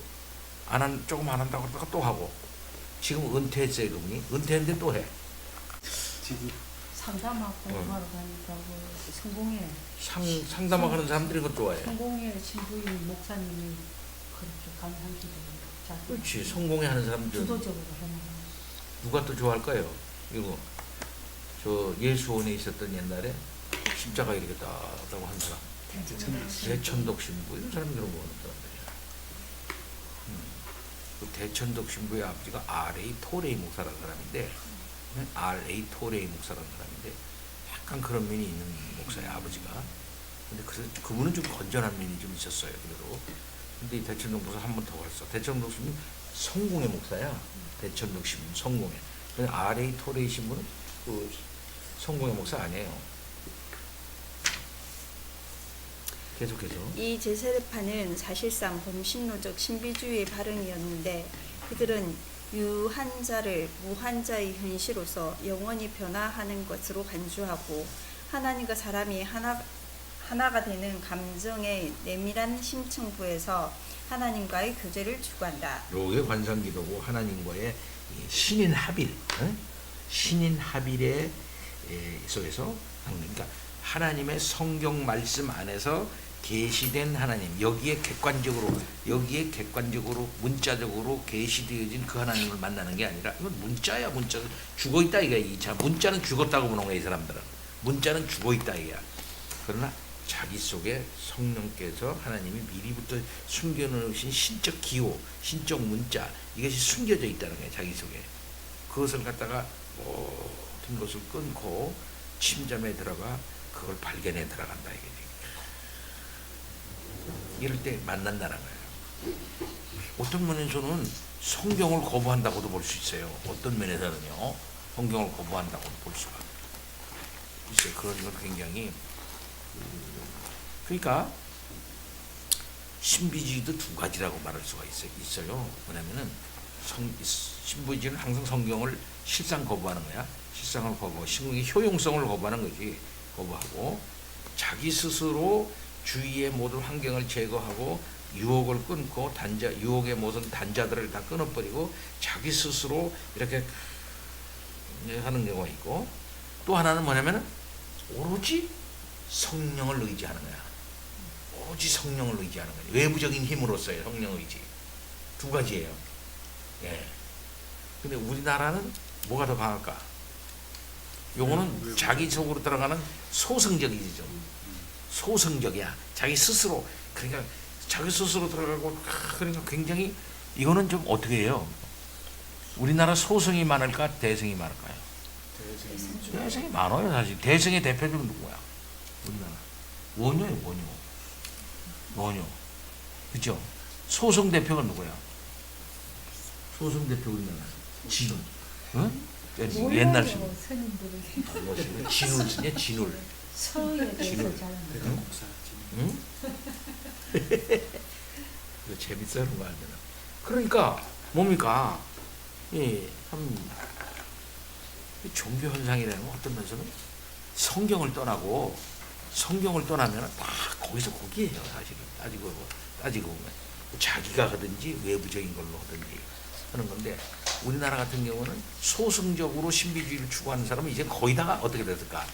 A: 조금 안 한다고 그러다가 또 하고 지금 은퇴했어요. 그분이. 은퇴했는데 또 해.
B: 상담하고 공부하러 가니까 성공회
A: 상담하고 하는 사람들이 그거 좋아해.
B: 성공회 신부인 목사님이 그렇게 강한기도
A: 그렇지. 성공해 하는 사람들
B: 주도적으로 해나가는.
A: 누가 또 좋아할까요? 이거 저 예수원에 있었던 옛날에 십자가 이렇게 따다고 한 사람 대천독 신부 이런 사람이 그런 거 하는 사람들이야. 그 대천독 신부의 아버지가 R.A. 토레이 목사라는 사람인데 R.A. 토레이 목사라는 사람인데 약간 그런 면이 있는 목사의 아버지가. 근데 그분은 좀 건전한 면이 좀 있었어요. 그래도. 근데 이 대천독 목사 한 번 더 갔어. 대천독 신부 성공의 목사야. 대천독 신부 성공의. 근데 R.A. 토레이 신부는 그 성공의 목사 아니에요. 계속해서.
D: 이 제세례파는 사실상 범신론적 신비주의의 발언이었는데 그들은 유한자를 무한자의 현시로서 영원히 변화하는 것으로 간주하고 하나님과 사람이 하나가 되는 감정의 내밀한 심층부에서 하나님과의 교제를 추구한다.
A: 요게 관상기도고 하나님과의 이 신인 합일, 신인 합일의 속에서 그러니까 하나님의 성경 말씀 안에서 계시된 하나님, 여기에 객관적으로 문자적으로 계시되어진 그 하나님을 만나는 게 아니라 이건 문자야. 문자 죽어 있다 이거야. 자, 문자는 죽었다고 보는 거야. 이 사람들은 문자는 죽어 있다 이거야. 그러나 자기 속에 성령께서 하나님이 미리부터 숨겨놓으신 신적 기호, 신적 문자, 이것이 숨겨져 있다는 거예요. 자기 속에. 그것을 갖다가 모든 것을 끊고 침잠에 들어가 그걸 발견해 들어간다 이게. 이럴 때 만난다는 거예요. 어떤 면에서는 성경을 거부한다고도 볼 수 있어요. 어떤 면에서는요, 성경을 거부한다고도 볼 수가 있어요. 그런 건 굉장히 그러니까 신비주의도 두 가지라고 말할 수가 있어요. 뭐냐면은 신비주의는 항상 성경을 실상 거부하는 거야. 실상을 거부하고 신경의 효용성을 거부하는 거지. 거부하고 자기 스스로 주위의 모든 환경을 제거하고 유혹을 끊고 유혹의 모든 단자들을 다 끊어버리고 자기 스스로 이렇게 하는 경우가 있고, 또 하나는 뭐냐면은 오로지 성령을 의지하는 거야. 오로지 성령을 의지하는 거야. 외부적인 힘으로서의 성령 의지. 두 가지예요. 예. 근데 우리나라는 뭐가 더 강할까? 요거는 자기 속으로 들어가는 소성적이죠. 소성적이야. 자기 스스로. 그러니까 자기 스스로 들어가고, 그러니까 굉장히 이거는 좀 어떻게 해요? 우리나라 소성이 많을까? 대성이 많을까요? 대성이 많아요. 사실 대성의 대표적은 누구야? 우리나라 원효예요. 원효. 그죠? 소성 대표가 누구야? 소성 대표 우리나라 진울. 응? 옛날
B: 스님들이
A: 진울 쓰냐? 진울.
B: 서에 대해서 잘
A: 응? 응? 이거 재밌어 하는 거 아니야? 그러니까 뭡니까? 종교 현상이라는 건 어떤 면에서는 성경을 떠나면 다 거기에요. 사실은 따지고 보면 자기가 하든지 외부적인 걸로 하든지 하는 건데, 우리나라 같은 경우는 소승적으로 신비주의를 추구하는 사람은 이제 거의 다가 어떻게 됐을까?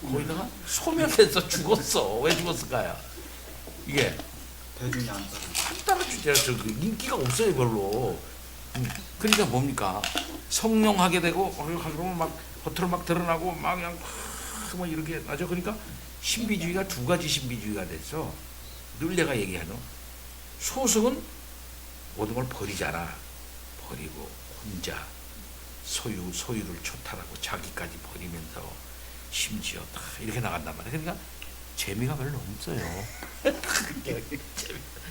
A: 거의 다가 소멸해서 죽었어. 왜 죽었을까요? 이게
C: 대중이 안
A: 따라주죠. 인기가 없어요, 별로. 그러니까 뭡니까? 성령하게 되고, 그러면 막 겉으로 막 드러나고, 막 그냥 뭐 이렇게 하죠. 그러니까 신비주의가 두 가지 신비주의가 됐어. 늘 내가 얘기하는 소승은 모든 걸 버리잖아. 버리고 혼자 소유를 초탈하고 자기까지 버리면서 심지어 다 이렇게 나간단 말이야. 그러니까 재미가 별로 없어요.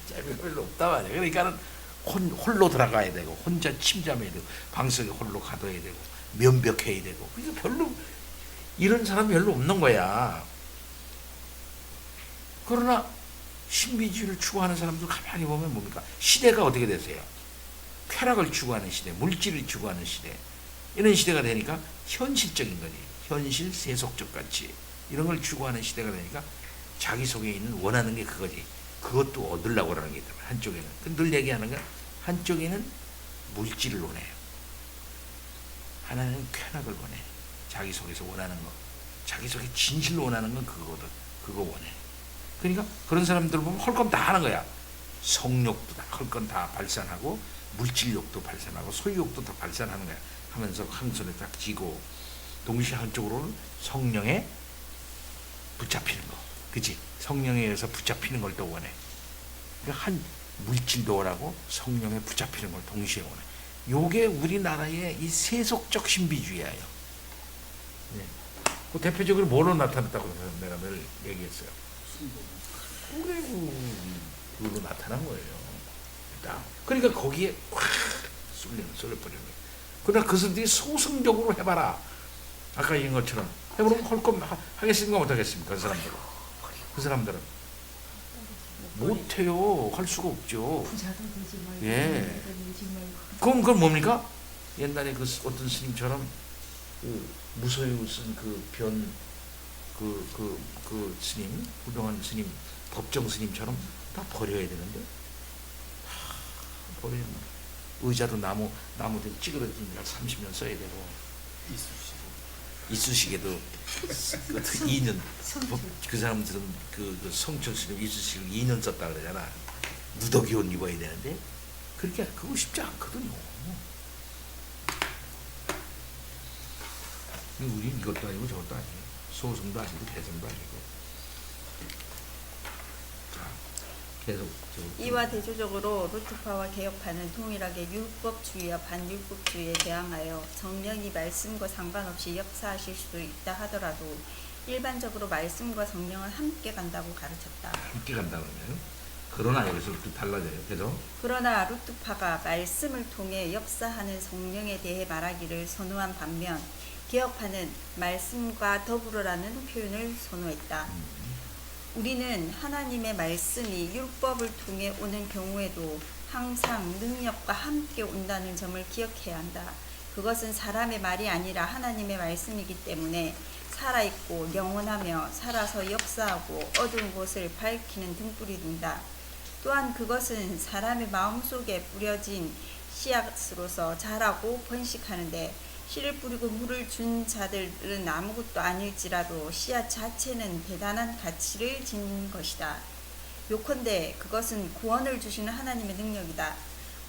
A: 재미가 별로 없단 말이야. 그러니까는 홀로 들어가야 되고, 혼자 침잠해야 되고, 방석에 홀로 가둬야 되고, 면벽해야 되고. 그래서 별로 이런 사람이 별로 없는 거야. 그러나 신비주의를 추구하는 사람들 가만히 보면 뭡니까? 시대가 어떻게 되세요? 쾌락을 추구하는 시대, 물질을 추구하는 시대, 이런 시대가 되니까 현실적인 거지. 현실 세속적 가치 이런 걸 추구하는 시대가 되니까 자기 속에 있는 원하는 게 그거지. 그것도 얻으려고 하는 게 있다면 한쪽에는 늘 얘기하는 건, 한쪽에는 물질을 원해요. 하나는 쾌락을 원해. 자기 속에서 원하는 거, 자기 속에 진실로 원하는 건 그거거든. 그거 원해. 그러니까 그런 사람들 보면 헐건 다 하는 거야. 성욕도 다 헐건 다 발산하고, 물질욕도 발산하고, 소유욕도 다 발산하는 거야. 하면서 한 손에 딱 쥐고, 동시에 한쪽으로는 성령에 붙잡히는 거, 그치? 성령에 의해서 붙잡히는 걸 또 원해. 그러니까 한 물질도 원하고 성령에 붙잡히는 걸 동시에 원해. 요게 우리나라의 이 세속적 신비주의예요. 네. 그 대표적으로 뭐로 나타났다고 내가 늘 얘기했어요. 그걸로 나타난 거예요. 그러니까 거기에 확 쏠려버리는 거예요. 그러나 그 사람들이 소승적으로 해봐라. 아까 얘기한 것처럼 해보면 헐겁 하겠습니까? 못하겠습니까? 그 사람들은 못해요. 할 수가 없죠.
B: 부자도 되지 말고
A: 예.
B: 부자도 되지 말고.
A: 그건 뭡니까? 옛날에 그 어떤 스님처럼 그 무소유 쓴 그 스님, 훌륭한 스님, 법정 스님처럼 다 버려야 되는데, 버리면 의자도 나무들 찌그러진 걸 30년 써야 되고, 이쑤시개도 그 2년, 그 사람들은 그 성철 스님 이쑤시개를 2년 썼다 그러잖아. 누더기 옷 입어야 되는데, 그거 쉽지 않거든요. 우린 이것도 아니고 저것도 아니고, 소승도 아니고 대승도 아니고. 자, 계속.
D: 이와 대조적으로 루트파와 개혁파는 동일하게 율법주의와 반율법주의에 대항하여 성령이 말씀과 상관없이 역사하실 수도 있다 하더라도 일반적으로 말씀과 성령은 함께 간다고 가르쳤다.
A: 함께 간다 그러면, 그러나 여기서 또 달라져요. 계속.
D: 그러나 루트파가 말씀을 통해 역사하는 성령에 대해 말하기를 선호한 반면 개혁파는 말씀과 더불어라는 표현을 선호했다. 우리는 하나님의 말씀이 율법을 통해 오는 경우에도 항상 능력과 함께 온다는 점을 기억해야 한다. 그것은 사람의 말이 아니라 하나님의 말씀이기 때문에 살아있고 영원하며 살아서 역사하고 어두운 곳을 밝히는 등불이 된다. 또한 그것은 사람의 마음속에 뿌려진 씨앗으로서 자라고 번식하는데 씨를 뿌리고 물을 준 자들은 아무것도 아닐지라도 씨앗 자체는 대단한 가치를 지닌 것이다. 요컨대 그것은 구원을 주시는 하나님의 능력이다.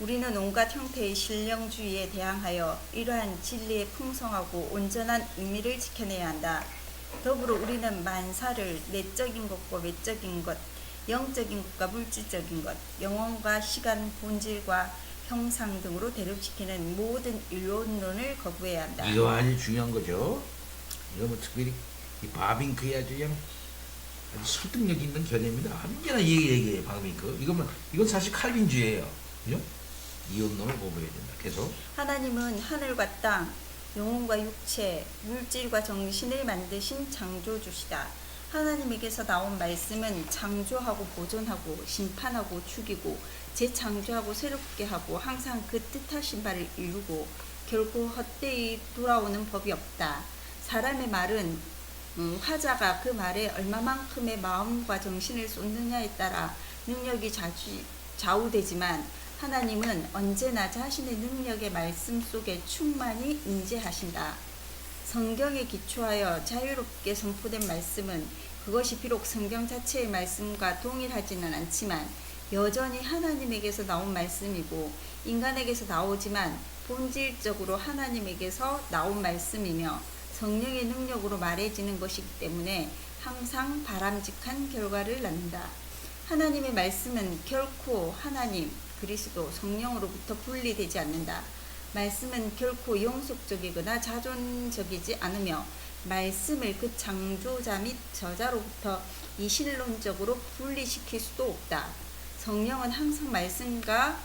D: 우리는 온갖 형태의 신령주의에 대항하여 이러한 진리의 풍성하고 온전한 의미를 지켜내야 한다. 더불어 우리는 만사를 내적인 것과 외적인 것, 영적인 것과 물질적인 것, 영혼과 시간, 본질과 형상 등으로 대립시키는 모든 이론론을 거부해야 한다.
A: 이거 아주 중요한 거죠. 이거 뭐 특별히 이 바빙크의 아주 설득력 있는 견해입니다. 언제나 얘기해 바빙크. 이건 사실 칼빈주의예요. 그죠? 이론론을 거부해야 된다. 계속.
D: 하나님은 하늘과 땅, 영혼과 육체, 물질과 정신을 만드신 창조주시다. 하나님에게서 나온 말씀은 창조하고 보존하고 심판하고 죽이고 재창조하고 새롭게 하고 항상 그 뜻하신 바를 이루고 결코 헛되이 돌아오는 법이 없다. 사람의 말은 화자가 그 말에 얼마만큼의 마음과 정신을 쏟느냐에 따라 능력이 좌우되지만 하나님은 언제나 자신의 능력의 말씀 속에 충만히 임재하신다. 성경에 기초하여 자유롭게 선포된 말씀은 그것이 비록 성경 자체의 말씀과 동일하지는 않지만 여전히 하나님에게서 나온 말씀이고 인간에게서 나오지만 본질적으로 하나님에게서 나온 말씀이며 성령의 능력으로 말해지는 것이기 때문에 항상 바람직한 결과를 낳는다. 하나님의 말씀은 결코 하나님, 그리스도, 성령으로부터 분리되지 않는다. 말씀은 결코 영속적이거나 자존적이지 않으며 말씀을 그 창조자 및 저자로부터 이실론적으로 분리시킬 수도 없다. 성령은 항상 말씀과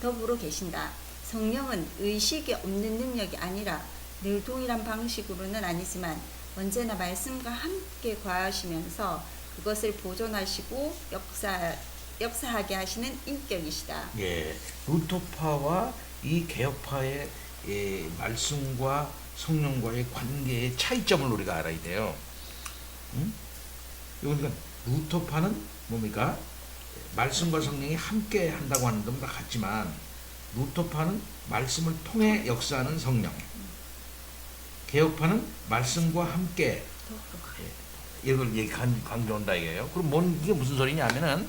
D: 더불어 계신다. 성령은 의식이 없는 능력이 아니라 늘 동일한 방식으로는 아니지만 언제나 말씀과 함께 과하시면서 그것을 보존하시고 역사하게 하시는 인격이시다.
A: 예, 루터파와 이 개혁파의 말씀과 성령과의 관계의 차이점을 우리가 알아야 돼요. 그러니까 루터파는 뭡니까? 말씀과 성령이 함께 한다고 하는 것과 같지만 루터파는 말씀을 통해 역사하는 성령, 개혁파는 말씀과 함께 이걸 강조한다 이게요. 그럼 이게 무슨 소리냐면은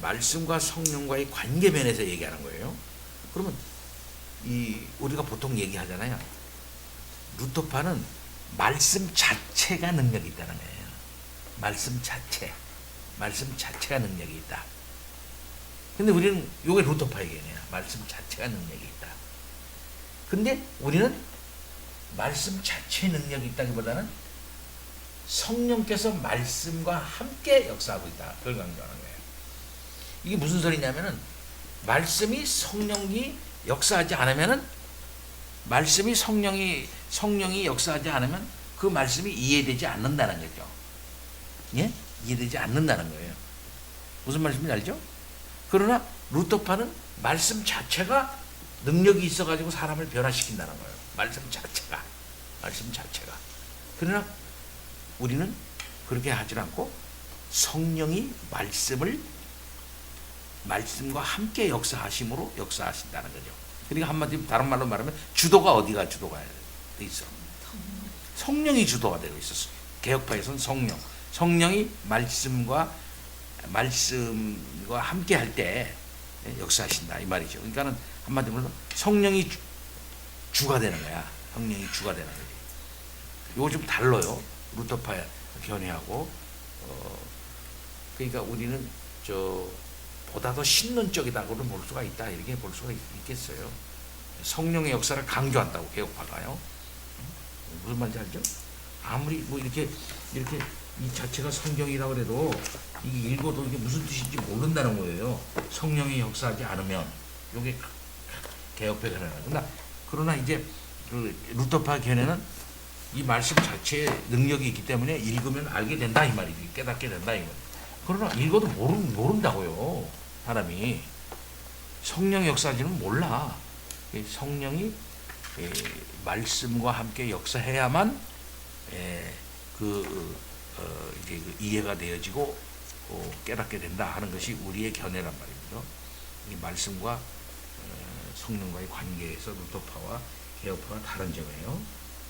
A: 말씀과 성령과의 관계 면에서 얘기하는 거예요. 그러면 우리가 보통 얘기하잖아요. 루터파는 말씀 자체가 능력이 있다는 거예요. 말씀 자체가 능력이 있다. 근데 우리는 요게 루터파 얘기네요. 말씀 자체가 능력이 있다. 근데 우리는 말씀 자체의 능력이 있다기보다는 성령께서 말씀과 함께 역사하고 있다. 그걸 강조하는 거예요. 이게 무슨 소리냐면은 말씀이 성령이 역사하지 않으면은 말씀이 성령이 역사하지 않으면 그 말씀이 이해되지 않는다는 거죠. 예? 이해되지 않는다는 거예요. 무슨 말씀인지 알죠? 그러나 루터파는 말씀 자체가 능력이 있어가지고 사람을 변화시킨다는 거예요. 말씀 자체가. 그러나 우리는 그렇게 하지 않고 성령이 말씀과 함께 역사하심으로 역사하신다는 거죠. 그러니까 한마디로 다른 말로 말하면 주도가 어디가 주도가 돼 있어? 성령이 주도가 되고 있었어. 개혁파에서는 성령이 말씀과 함께 할 때 역사하신다 이 말이죠. 그러니까는 한마디로 성령이 주가 되는 거야. 성령이 주가 되는 거지. 이거 좀 달라요. 루터파 견해하고. 그러니까 우리는 보다 더 신론적이다고는 볼 수가 있다. 이렇게 볼 수가 있겠어요. 성령의 역사를 강조한다고 개혁파가요. 무슨 말인지 알죠? 아무리 뭐 이렇게 이 자체가 성경이라고 해도 이게 읽어도 이게 무슨 뜻인지 모른다는 거예요. 성령이 역사하지 않으면 이게 개혁파 견해는. 그러나 이제 그 루터파 견해는 이 말씀 자체에 능력이 있기 때문에 읽으면 알게 된다 이 말이지. 깨닫게 된다 이 말. 그러나 읽어도 모른다고요. 사람이 성령 역사지는 몰라. 성령이 말씀과 함께 역사해야만 이제 이해가 되어지고 깨닫게 된다 하는 것이 우리의 견해란 말이죠. 이 말씀과 성령과의 관계에서 루터파와 개혁파가 다른 점이에요.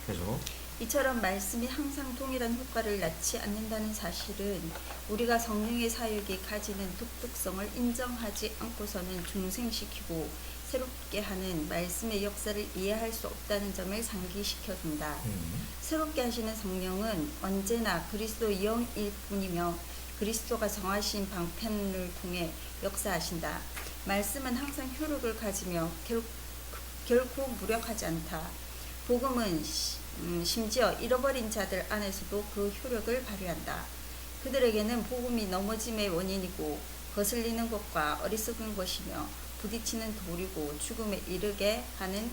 A: 그래서
D: 이처럼 말씀이 항상 동일한 효과를 낳지 않는다는 사실은 우리가 성령의 사역이 가지는 독특성을 인정하지 않고서는 중생시키고 새롭게 하는 말씀의 역사를 이해할 수 없다는 점을 상기시켜준다. 새롭게 하시는 성령은 언제나 그리스도 영일 뿐이며 그리스도가 정하신 방편을 통해 역사하신다. 말씀은 항상 효력을 가지며 결코 무력하지 않다. 복음은 심지어 잃어버린 자들 안에서도 그 효력을 발휘한다. 그들에게는 복음이 넘어짐의 원인이고 거슬리는 것과 어리석은 것이며 부딪히는 돌이고 죽음에 이르게 하는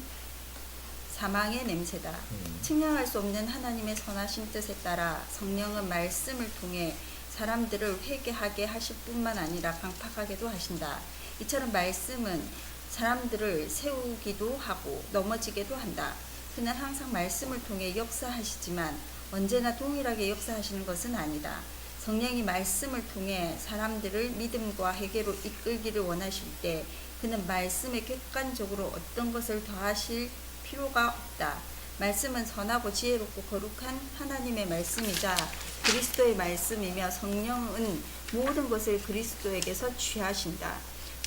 D: 사망의 냄새다. 측량할 수 없는 하나님의 선하신 뜻에 따라 성령은 말씀을 통해 사람들을 회개하게 하실 뿐만 아니라 강팍하게도 하신다. 이처럼 말씀은 사람들을 세우기도 하고 넘어지게도 한다. 그는 항상 말씀을 통해 역사하시지만 언제나 동일하게 역사하시는 것은 아니다. 성령이 말씀을 통해 사람들을 믿음과 회개로 이끌기를 원하실 때 그는 말씀에 객관적으로 어떤 것을 더하실 필요가 없다. 말씀은 선하고 지혜롭고 거룩한 하나님의 말씀이자 그리스도의 말씀이며 성령은 모든 것을 그리스도에게서 취하신다.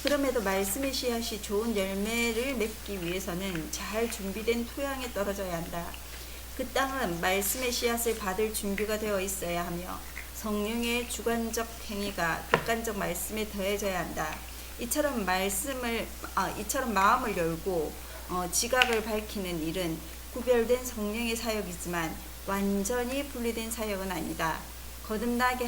D: 그럼에도 말씀의 씨앗이 좋은 열매를 맺기 위해서는 잘 준비된 토양에 떨어져야 한다. 그 땅은 말씀의 씨앗을 받을 준비가 되어 있어야 하며 성령의 주관적 행위가 객관적 말씀에 더해져야 한다. 이처럼 마음을 열고 지각을 밝히는 일은 구별된 성령의 사역이지만 완전히 분리된 사역은 아니다. 거듭나게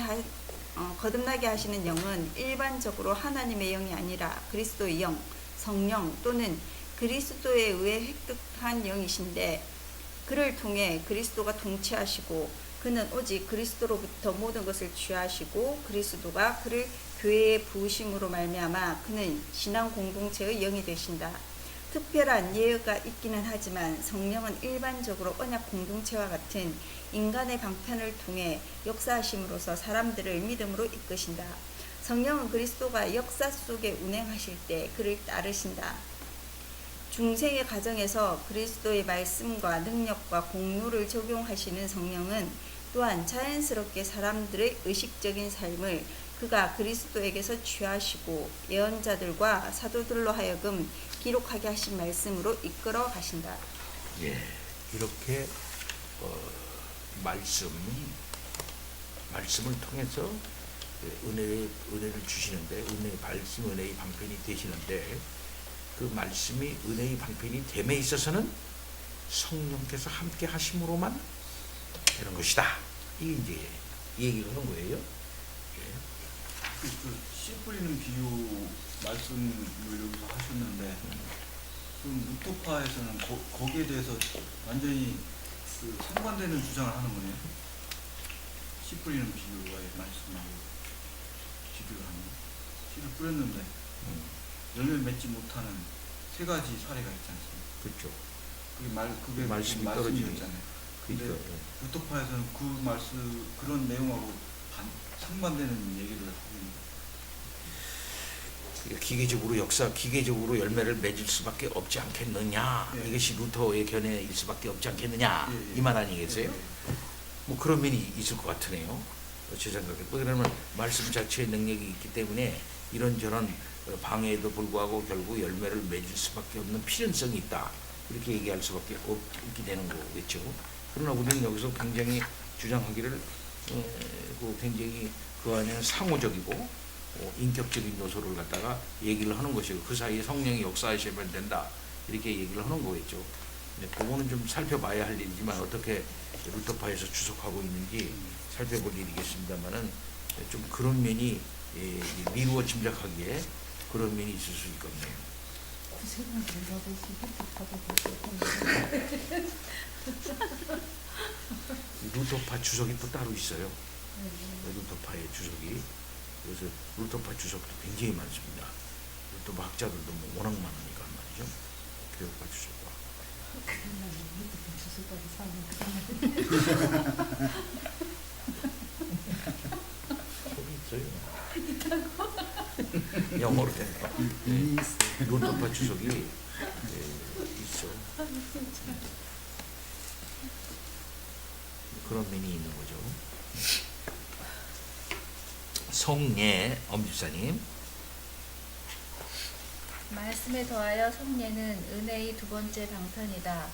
D: 하시는 영은 일반적으로 하나님의 영이 아니라 그리스도의 영, 성령 또는 그리스도에 의해 획득한 영이신데 그를 통해 그리스도가 통치하시고 그는 오직 그리스도로부터 모든 것을 취하시고 그리스도가 그를 교회의 부으심으로 말미암아 그는 신앙 공동체의 영이 되신다. 특별한 예외가 있기는 하지만 성령은 일반적으로 언약 공동체와 같은 인간의 방편을 통해 역사하심으로써 사람들을 믿음으로 이끄신다. 성령은 그리스도가 역사 속에 운행하실 때 그를 따르신다. 중생의 가정에서 그리스도의 말씀과 능력과 공로를 적용하시는 성령은 또한 자연스럽게 사람들의 의식적인 삶을 그가 그리스도에게서 취하시고 예언자들과 사도들로 하여금 기록하게 하신 말씀으로 이끌어 가신다.
A: 예, 이렇게 말씀을 통해서 은혜를 주시는데 은혜의 방편이 되시는데 그 말씀이 은혜의 방편이 됨에 있어서는 성령께서 함께 하심으로만 되는 것이다. 이게 이제 얘기를 하는 거예요. 예.
E: 씨 뿌리는 비유 말씀을 여기서 하셨는데 그럼 루터파에서는 거기에 대해서 완전히 상반되는 주장을 하는 거네요. 씨 뿌리는 비유와의 말씀하고 비교를 하면 씨를 뿌렸는데 열매 맺지 못하는 세 가지 사례가 있지 않습니까?
A: 그렇죠.
E: 그게
A: 말씀이
E: 말씀이었잖아요. 근데
A: 그러니까
E: 루터파에서는 그 말씀 그런 내용하고 상반되는 얘기를 하고 있는 거예요.
A: 기계적으로 열매를 맺을 수밖에 없지 않겠느냐.
E: 예.
A: 이것이 루터의 견해일 수밖에 없지 않겠느냐. 이 말 아니겠어요? 뭐 그런 면이 있을 것 같으네요. 제 생각에. 그러면 말씀 자체의 능력이 있기 때문에 이런저런 방해에도 불구하고 결국 열매를 맺을 수밖에 없는 필연성이 있다. 이렇게 얘기할 수밖에 없게 되는 거겠죠. 그러나 우리는 여기서 굉장히 주장하기를 굉장히 그 안에는 상호적이고 인격적인 요소를 갖다가 얘기를 하는 것이고 그 사이에 성령이 역사하시면 된다. 이렇게 얘기를 하는 거겠죠. 그거는 좀 살펴봐야 할 일이지만 어떻게 루터파에서 주석하고 있는지 살펴볼 일이겠습니다만은 좀 그런 면이 미루어 짐작하기에 그런 면이 있을 수 있겠네요.
B: 구세군 들어가듯이
A: 루터파 주석이 또 따로 있어요. 루터파의 주석이. 그래서 루터파 주석도 굉장히 많습니다. 루터파 학자들도 뭐 워낙 많으니까 말이죠. 교육파 주석과. 소리 있어요. 영어로 된 거. 루터파 주석이 있어. 그런 면이 있는 거죠. 성례 엄집사님.
D: 말씀에 더하여 성례는 은혜의 두 번째 방편이다.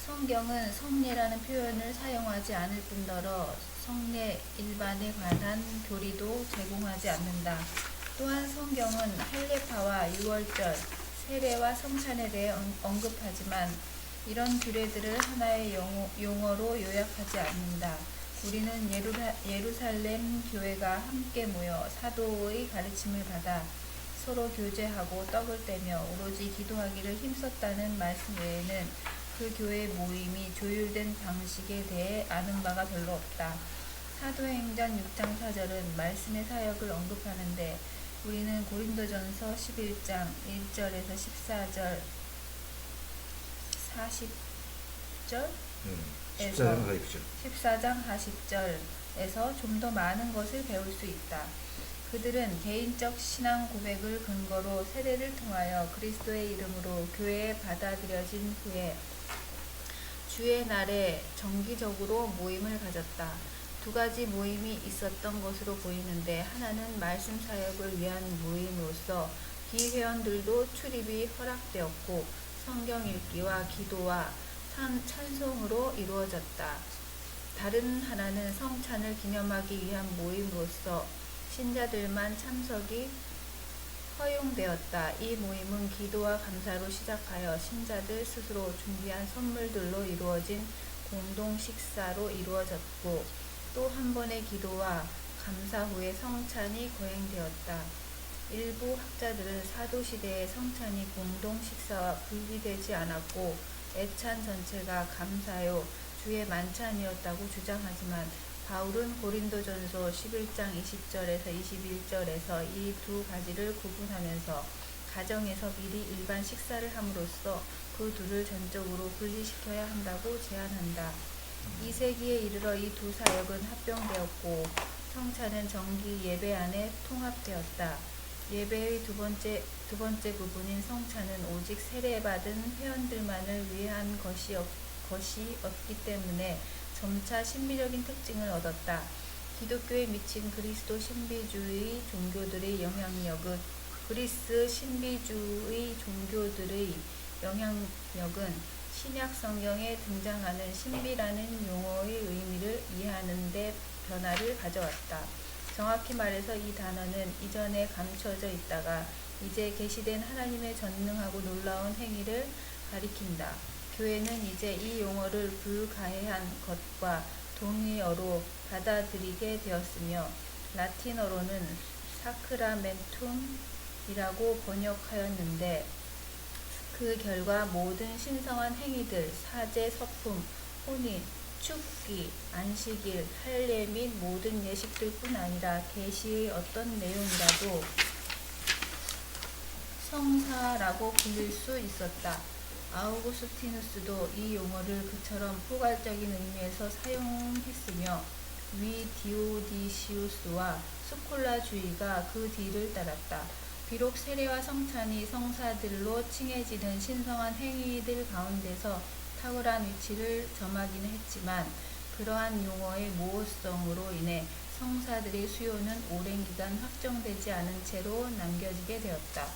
D: 성경은 성례라는 표현을 사용하지 않을 뿐더러 성례 일반에 관한 교리도 제공하지 않는다. 또한 성경은 할례파와 유월절, 세례와 성찬에 대해 언급하지만 이런 규례들을 하나의 용어로 요약하지 않는다. 우리는 예루살렘 교회가 함께 모여 사도의 가르침을 받아 서로 교제하고 떡을 떼며 오로지 기도하기를 힘썼다는 말씀 외에는 그 교회 모임이 조율된 방식에 대해 아는 바가 별로 없다. 사도행전 6장 4절은 말씀의 사역을 언급하는데 우리는 고린도전서 11장 1절에서 14절 40절 14장 40절에서 좀 더 많은 것을 배울 수 있다. 그들은 개인적 신앙 고백을 근거로 세례를 통하여 그리스도의 이름으로 교회에 받아들여진 후에 주의 날에 정기적으로 모임을 가졌다. 두 가지 모임이 있었던 것으로 보이는데 하나는 말씀 사역을 위한 모임으로서 비회원들도 출입이 허락되었고 성경 읽기와 기도와 찬송으로 이루어졌다. 다른 하나는 성찬을 기념하기 위한 모임으로서 신자들만 참석이 허용되었다. 이 모임은 기도와 감사로 시작하여 신자들 스스로 준비한 선물들로 이루어진 공동 식사로 이루어졌고 또 한 번의 기도와 감사 후에 성찬이 거행되었다. 일부 학자들은 사도시대의 성찬이 공동 식사와 분리되지 않았고 애찬 전체가 감사요 주의 만찬이었다고 주장하지만 바울은 고린도전서 11장 20절에서 21절에서 이 두 가지를 구분하면서 가정에서 미리 일반 식사를 함으로써 그 둘을 전적으로 분리시켜야 한다고 제안한다. 2세기에 이르러 이 두 사역은 합병되었고 성찬은 정기 예배 안에 통합되었다. 예배의 두 번째 부분인 성찬은 오직 세례받은 회원들만을 위한 것이었기 때문에 점차 신비적인 특징을 얻었다. 기독교에 미친 그리스도 신비주의 종교들의 영향력은 신약 성경에 등장하는 신비라는 용어의 의미를 이해하는 데 변화를 가져왔다. 정확히 말해서 이 단어는 이전에 감춰져 있다가 이제 계시된 하나님의 전능하고 놀라운 행위를 가리킨다. 교회는 이제 이 용어를 불가해한 것과 동의어로 받아들이게 되었으며 라틴어로는 사크라멘툼이라고 번역하였는데 그 결과 모든 신성한 행위들, 사제, 서품, 혼인, 축기, 안식일, 할례 및 모든 예식들뿐 아니라 계시의 어떤 내용이라도 성사라고 불릴 수 있었다. 아우구스티누스도 이 용어를 그처럼 포괄적인 의미에서 사용했으며 위 디오디시우스와 스콜라주의가 그 뒤를 따랐다. 비록 세례와 성찬이 성사들로 칭해지는 신성한 행위들 가운데서 탁월한 위치를 점하기는 했지만 그러한 용어의 모호성으로 인해 성사들의 수요는 오랜 기간 확정되지 않은 채로 남겨지게 되었다.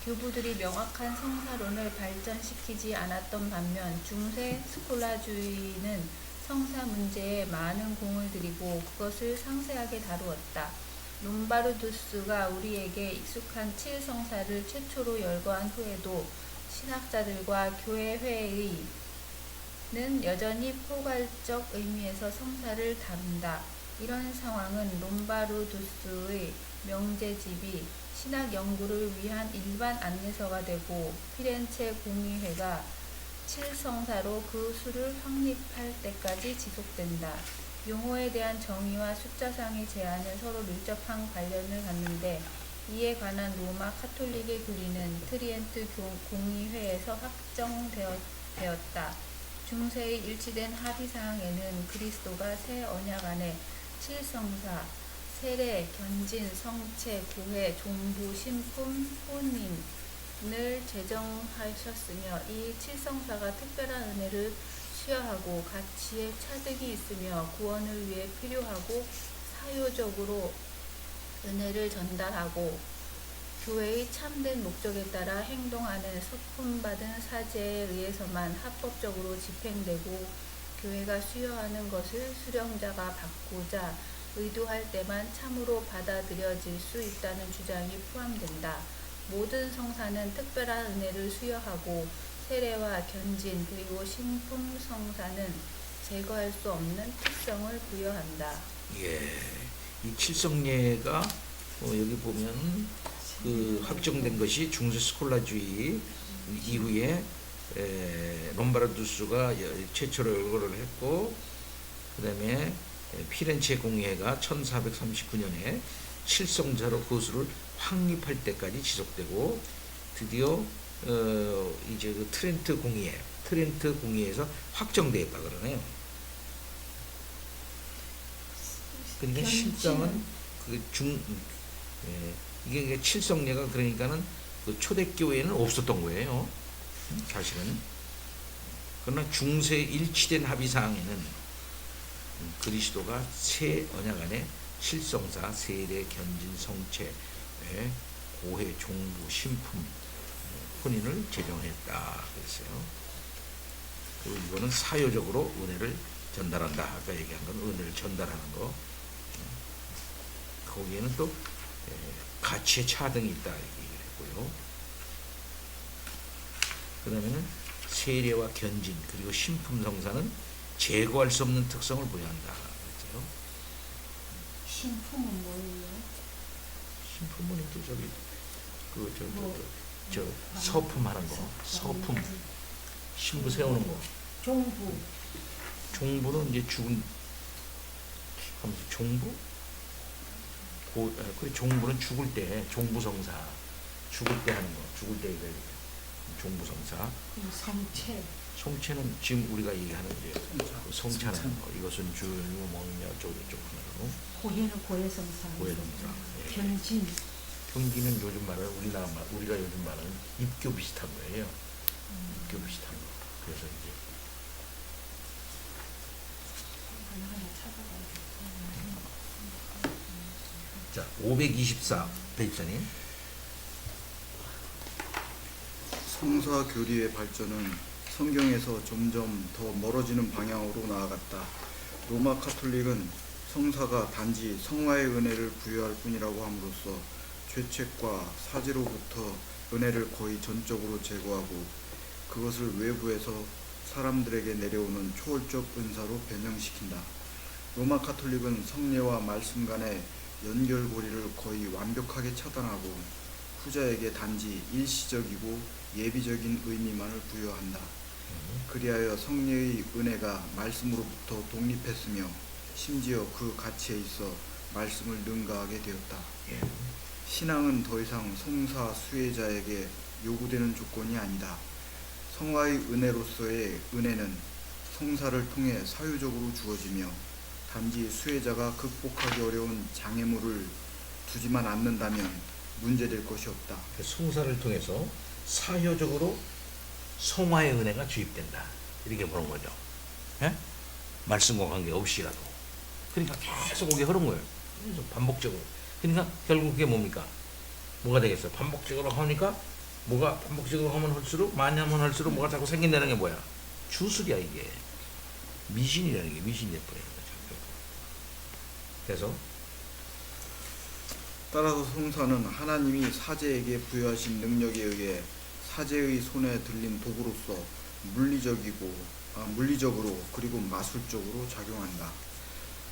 D: 교부들이 명확한 성사론을 발전시키지 않았던 반면 중세 스콜라주의는 성사 문제에 많은 공을 들이고 그것을 상세하게 다루었다. 롬바르두스가 우리에게 익숙한 7성사를 최초로 열거한 후에도 신학자들과 교회회의는 여전히 포괄적 의미에서 성사를 다룬다. 이런 상황은 롬바르두스의 명제집이 신학 연구를 위한 일반 안내서가 되고 피렌체 공의회가 7성사로 그 수를 확립할 때까지 지속된다. 용어에 대한 정의와 숫자상의 제한은 서로 밀접한 관련을 갖는데 이에 관한 로마 카톨릭의 교리는 트리엔트 공의회에서 확정되었다. 중세의 일치된 합의사항에는 그리스도가 새 언약 안에 7성사, 세례, 견진, 성체, 구회, 종부, 신품, 혼인을 제정하셨으며 이 7성사가 특별한 은혜를 수여하고 가치의 차득이 있으며 구원을 위해 필요하고 사유적으로 은혜를 전달하고 교회의 참된 목적에 따라 행동하는 서품받은 사제에 의해서만 합법적으로 집행되고 교회가 수여하는 것을 수령자가 받고자 의도할 때만 참으로 받아들여질 수 있다는 주장이 포함된다. 모든 성사는 특별한 은혜를 수여하고 세례와 견진 그리고 신품 성사는 제거할 수 없는 특성을 부여한다.
A: 예, 이 칠성례가 여기 보면 그 확정된 것이 중세 스콜라주의 이후에 롬바르두스가 최초로 열거를 했고, 그 다음에 피렌체 공의회가 1439년에 7성사로 그 수를 확립할 때까지 지속되고, 드디어 이제 그 트렌트 공의회에서 확정되었다 그러네요. 근데 실상은 이게 칠성례가 그러니까는 그 초대교회에는 없었던 거예요. 사실은. 그러나 중세 일치된 합의사항에는 그리스도가 새 언약 안에 칠성사, 세례, 견진, 성체, 고회, 종부, 신품, 혼인을 제정했다 그랬어요. 그리고 이거는 사유적으로 은혜를 전달한다. 아까 얘기한 건 은혜를 전달하는 거. 거기에는 또 가치의 차등이 있다 얘기를 했고요. 그 다음에는 세례와 견진 그리고 신품 성사는 제거할 수 없는 특성을 부여한다 그랬어요.
B: 신품은 뭐예요?
A: 신품은 또 서품하는 거, 서품, 신부 세우는 거.
B: 종부.
A: 종부는 이제 죽은 종부? 그 종부는 죽을 때 종부성사, 죽을 때 하는 거, 죽을 때 종부성사.
B: 성체.
A: 성체는 지금 우리가 얘기하는 이제 성찬하는 거. 이것은 주를 먹으며 어쩌고 저쩌고 하는 거.
B: 고해는 고해성사.
A: 고해성사. 예.
B: 견진.
A: 경기는 요즘 말은 우리가 요즘 말하는 입교 비슷한 거예요. 입교 비슷한 거. 그래서 이제 자 524 배입사님.
E: 성사 교리의 발전은 성경에서 점점 더 멀어지는 방향으로 나아갔다. 로마 카톨릭은 성사가 단지 성화의 은혜를 부여할 뿐이라고 함으로써 죄책과 사지로부터 은혜를 거의 전적으로 제거하고 그것을 외부에서 사람들에게 내려오는 초월적 은사로 변형시킨다. 로마 카톨릭은 성례와 말씀 간의 연결고리를 거의 완벽하게 차단하고 후자에게 단지 일시적이고 예비적인 의미만을 부여한다. 그리하여 성례의 은혜가 말씀으로부터 독립했으며 심지어 그 가치에 있어 말씀을 능가하게 되었다.
A: 예.
E: 신앙은 더 이상 성사 수혜자에게 요구되는 조건이 아니다. 성화의 은혜로서의 은혜는 성사를 통해 사유적으로 주어지며 단지 수혜자가 극복하기 어려운 장애물을 두지만 않는다면 문제될 것이 없다.
A: 그 성사를 통해서 사효적으로 성화의 은혜가 주입된다. 이렇게 보는 거죠. 예? 말씀과 관계 없이라도. 그러니까 계속 오게 흐른 거예요. 그래서 반복적으로. 그러니까 결국 그게 뭡니까? 뭐가 되겠어요? 반복적으로 하니까 뭐가 반복적으로 하면 할수록 많이 하면 할수록 뭐가 자꾸 생긴다는 게 뭐야? 주술이야 이게. 미신이라는 게 미신이 돼버리는 거죠. 그래서
E: 따라서 성사는 하나님이 사제에게 부여하신 능력에 의해 사제의 손에 들린 도구로서 물리적으로 그리고 마술적으로 작용한다.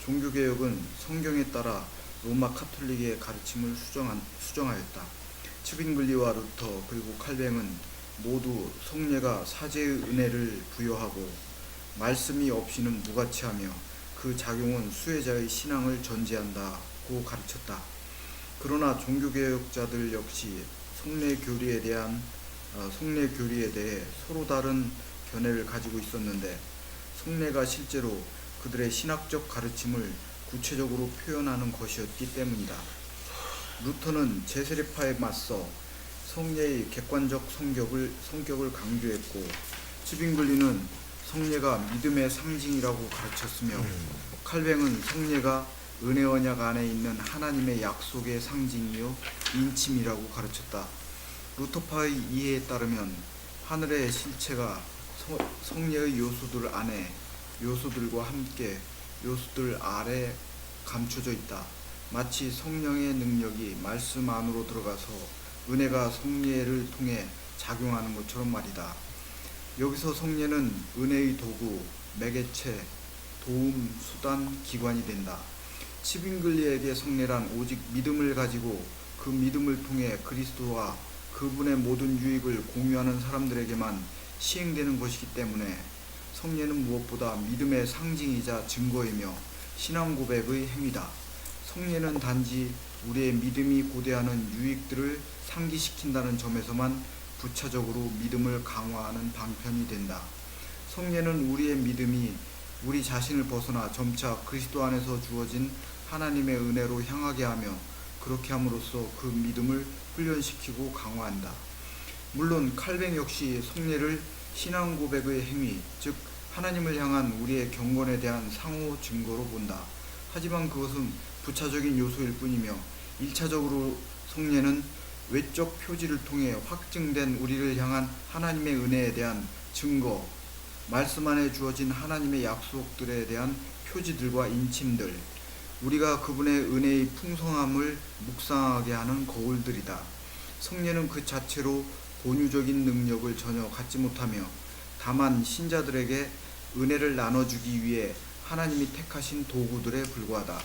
E: 종교개혁은 성경에 따라 로마 카톨릭의 가르침을 수정하였다. 츠빙글리와 루터 그리고 칼뱅은 모두 성례가 사제의 은혜를 부여하고 말씀이 없이는 무가치하며 그 작용은 수혜자의 신앙을 전제한다고 가르쳤다. 그러나 종교개혁자들 역시 성례 교리에 대해 서로 다른 견해를 가지고 있었는데 성례가 실제로 그들의 신학적 가르침을 구체적으로 표현하는 것이었기 때문이다. 루터는 제세례파에 맞서 성례의 객관적 성격을 강조했고 츠빙글리는 성례가 믿음의 상징이라고 가르쳤으며 칼뱅은 성례가 은혜 언약 안에 있는 하나님의 약속의 상징이요 인침이라고 가르쳤다. 루터파의 이해에 따르면 하늘의 실체가 성례의 요소들 안에 요소들과 함께 요소들 아래 감춰져 있다. 마치 성령의 능력이 말씀 안으로 들어가서 은혜가 성례를 통해 작용하는 것처럼 말이다. 여기서 성례는 은혜의 도구, 매개체, 도움, 수단, 기관이 된다. 츠빙글리에게 성례란 오직 믿음을 가지고 그 믿음을 통해 그리스도와 그분의 모든 유익을 공유하는 사람들에게만 시행되는 것이기 때문에 성례는 무엇보다 믿음의 상징이자 증거이며 신앙 고백의 행위다. 성례는 단지 우리의 믿음이 고대하는 유익들을 상기시킨다는 점에서만 부차적으로 믿음을 강화하는 방편이 된다. 성례는 우리의 믿음이 우리 자신을 벗어나 점차 그리스도 안에서 주어진 하나님의 은혜로 향하게 하며 그렇게 함으로써 그 믿음을 훈련시키고 강화한다. 물론 칼뱅 역시 성례를 신앙 고백의 행위, 즉 하나님을 향한 우리의 경건에 대한 상호 증거로 본다. 하지만 그것은 부차적인 요소일 뿐이며 1차적으로 성례는 외적 표지를 통해 확증된 우리를 향한 하나님의 은혜에 대한 증거, 말씀 안에 주어진 하나님의 약속들에 대한 표지들과 인침들, 우리가 그분의 은혜의 풍성함을 묵상하게 하는 거울들이다. 성례는 그 자체로 본유적인 능력을 전혀 갖지 못하며 다만 신자들에게 은혜를 나눠주기 위해 하나님이 택하신 도구들에 불과하다.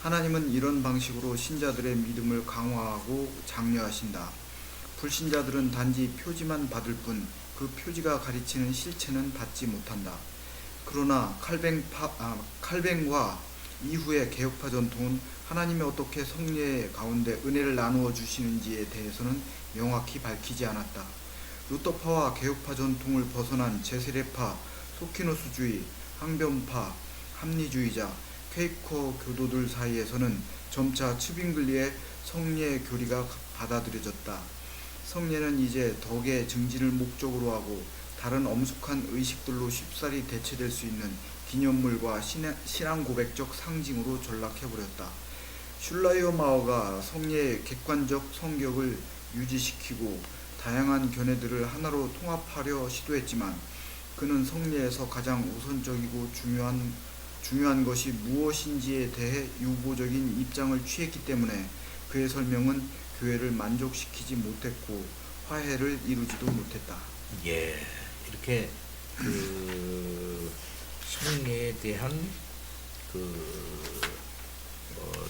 E: 하나님은 이런 방식으로 신자들의 믿음을 강화하고 장려하신다. 불신자들은 단지 표지만 받을 뿐 그 표지가 가르치는 실체는 받지 못한다. 그러나 칼뱅과 이후의 개혁파 전통은 하나님이 어떻게 성례 가운데 은혜를 나누어 주시는지에 대해서는 명확히 밝히지 않았다. 루터파와 개혁파 전통을 벗어난 제세례파, 소키노스주의, 항변파, 합리주의자, 퀘이커 교도들 사이에서는 점차 츠빙글리의 성례 교리가 받아들여졌다. 성례는 이제 덕의 증진을 목적으로 하고 다른 엄숙한 의식들로 쉽사리 대체될 수 있는 기념물과 신앙 고백적 상징으로 전락해버렸다. 슐라이어마어가 성례의 객관적 성격을 유지시키고 다양한 견해들을 하나로 통합하려 시도했지만 그는 성례에서 가장 우선적이고 중요한 것이 무엇인지에 대해 유보적인 입장을 취했기 때문에 그의 설명은 교회를 만족시키지 못했고 화해를 이루지도 못했다.
A: 예, 이렇게 그 성례에 대한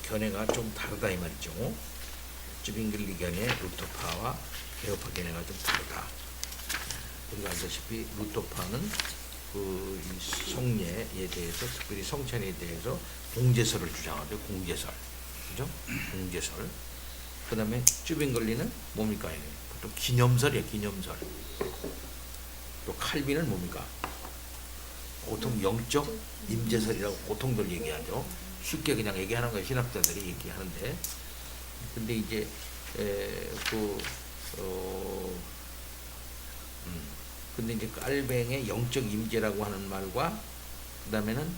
A: 견해가 좀 다르다 이 말이죠. 츠빙글리 견해, 루터파와 개혁파 견해가 좀 다르다. 우리가 알다시피 루터파는 이 성례에 대해서 특별히 성찬에 대해서 공제설을 주장하죠. 공제설, 그죠? 공제설. 그다음에 쯔빙글리는 뭡니까? 보통 기념설이에요. 기념설. 또 칼빈은 뭡니까? 보통 영적 임재설이라고 보통들 얘기하죠. 쉽게 그냥 얘기하는 거예요. 신학자들이 얘기하는데, 근데 이제 근데 이제 깔뱅의 영적 임재라고 하는 말과 그다음에는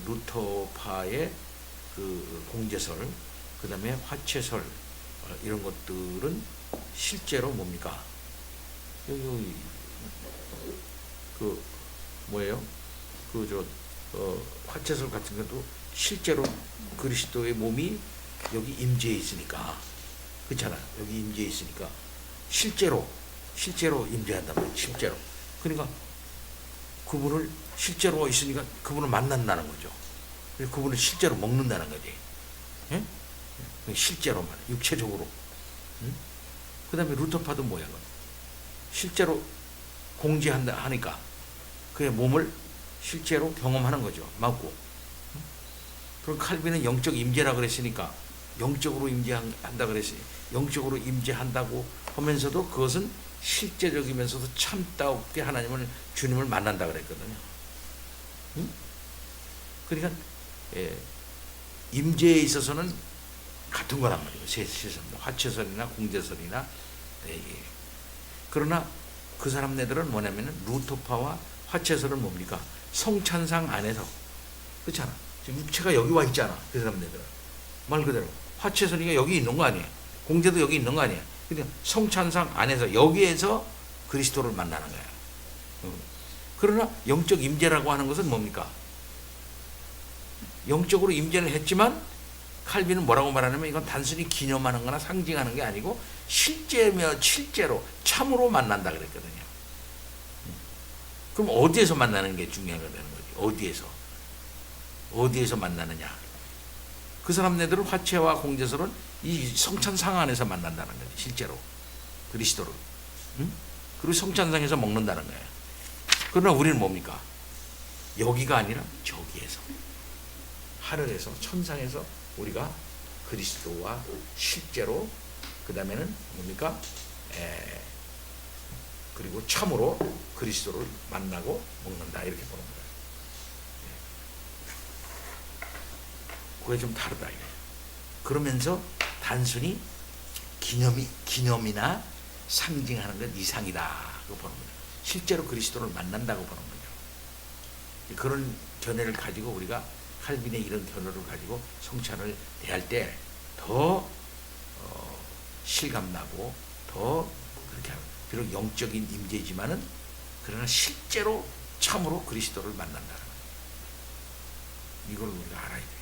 A: 루터파의 그 공제설, 그다음에 화채설 이런 것들은 실제로 뭡니까? 여기 그 뭐예요? 화채설 같은 것도 실제로 그리스도의 몸이 여기 임재해 있으니까, 그렇잖아. 여기 임재해 있으니까 실제로 임재한단 말이야. 실제로. 그러니까 그분을 실제로 있으니까 그분을 만난다는 거죠. 그분을 실제로 먹는다는 거지. 예? 실제로만, 육체적으로. 응? 그 다음에 루터파도 뭐야? 실제로 공지한다 하니까 그의 몸을 실제로 경험하는 거죠. 맞고. 응? 그럼 칼빈은 영적 임재라 그랬으니까 영적으로 임재한다 그랬으니 영적으로 임재한다고 하면서도 그것은 실제적이면서도 참다옵게 하나님을, 주님을 만난다 그랬거든요. 응? 그러니까 임재에 있어서는 같은 거란 말이에요. 세세선도 화채설이나 공제설이나. 그러나 그 사람네들은 뭐냐면은 루터파와 화채설은 뭡니까? 성찬상 안에서, 그렇잖아. 지금 육체가 여기 와 있잖아. 그 사람네들은 말 그대로 화채설이가 여기 있는 거 아니에요. 공제도 여기 있는 거 아니에요. 근데 성찬상 안에서 여기에서 그리스도를 만나는 거야. 그러나 영적 임재라고 하는 것은 뭡니까? 영적으로 임재를 했지만 칼빈은 뭐라고 말하냐면 이건 단순히 기념하는 거나 상징하는 게 아니고 실제로 참으로 만난다 그랬거든요. 그럼 어디에서 만나는 게 중요하게 되는 거지? 어디에서 만나느냐? 그 사람네들은 화채와 공제설은 이 성찬상 안에서 만난다는 거지. 실제로 그리스도를. 응? 그리고 성찬상에서 먹는다는 거예요. 그러나 우리는 뭡니까? 여기가 아니라 저기에서, 하늘에서, 천상에서 우리가 그리스도와 실제로, 그 다음에는 뭡니까? 그리고 참으로 그리스도를 만나고 먹는다, 이렇게 보는 거예요. 그게 좀 다르다 이거예요. 그러면서 단순히 기념이나 상징하는 것 이상이다, 그거 보는 거예요. 실제로 그리스도를 만난다고 보는 거죠. 그런 견해를 가지고 우리가 칼빈의 이런 견해를 가지고 성찬을 대할 때 더 실감나고 더 그렇게 하고, 비록 영적인 임재지만은 그러나 실제로 참으로 그리스도를 만난다는 거예요. 이걸 우리가 알아야 되겠어요.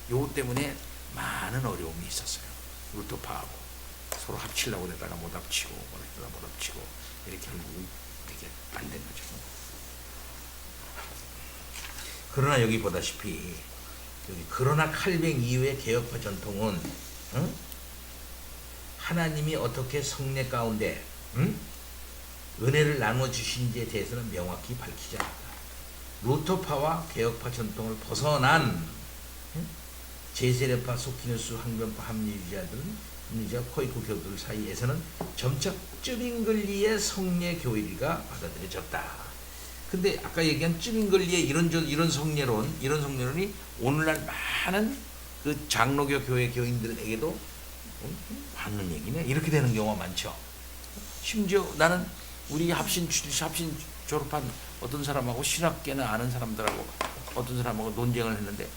A: 요것 때문에 많은 어려움이 있었어요. 루터파하고 서로 합치려고 그러다가 못 합치고 이렇게 결국 이렇게 안 된 거죠. 그러나 여기 보다시피 그러나 칼뱅 이후의 개혁파 전통은 하나님이 어떻게 성례 가운데 은혜를 나눠 주신지에 대해서는 명확히 밝히지 않았다. 루터파와 개혁파 전통을 벗어난 제세례파, 소키누스, 항변파 합리주의자들은 코이코 교도들 사이에서는 점차 쯔빙글리의 성례 교리가 받아들여졌다. 근데 아까 얘기한 쯔빙글리의 이런 성례론이 오늘날 많은 그 장로교 교회 교인들에게도 맞는 얘기네. 이렇게 되는 경우가 많죠. 심지어 나는 우리 합신 졸업한 어떤 사람하고 신학계나 아는 사람들하고 어떤 사람하고 논쟁을 했는데,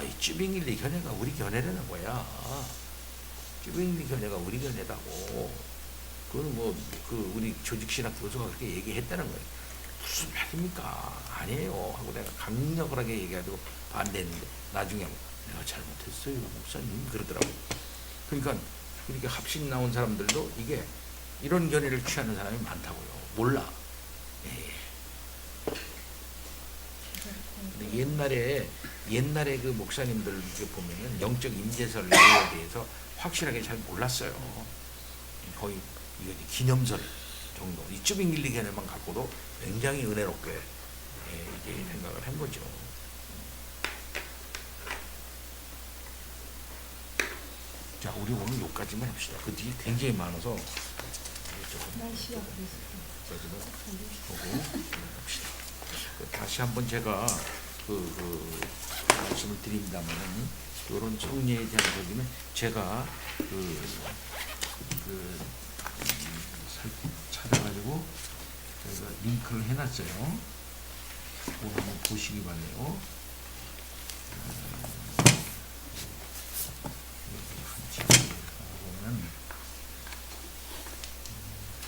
A: 이 쯔빙글리 견해가 우리 견해라는 거야. 쯔빙글리 견해가 우리 견해다고. 그건 우리 조직신학 교수가 그렇게 얘기했다는 거예요. 무슨 말입니까? 아니에요 하고 내가 강력하게 얘기하고 반대했는데 나중에 내가 잘못했어요 목사님 그러더라고. 그러니까 합신 나온 사람들도 이게 이런 견해를 취하는 사람이 많다고요. 몰라. 근데 옛날에 옛날에 그 목사님들 이렇게 보면은 영적 임재설에 대해서 확실하게 잘 몰랐어요. 거의 이게 기념설 정도, 이 쭈빙길리 개념만 갖고도 굉장히 은혜롭게 이제 생각을 한 거죠. 자, 우리 오늘 여기까지만 합시다. 그 뒤에 굉장히 많아서 조금
B: 날씨가 그래서
A: 보고 합시다. 다시 한번 제가 말씀을 드린다면은 이런 성례에 대한 거기는 제가 찾아가지고 제가 링크를 해놨어요. 그거 한번 보시기 바래요.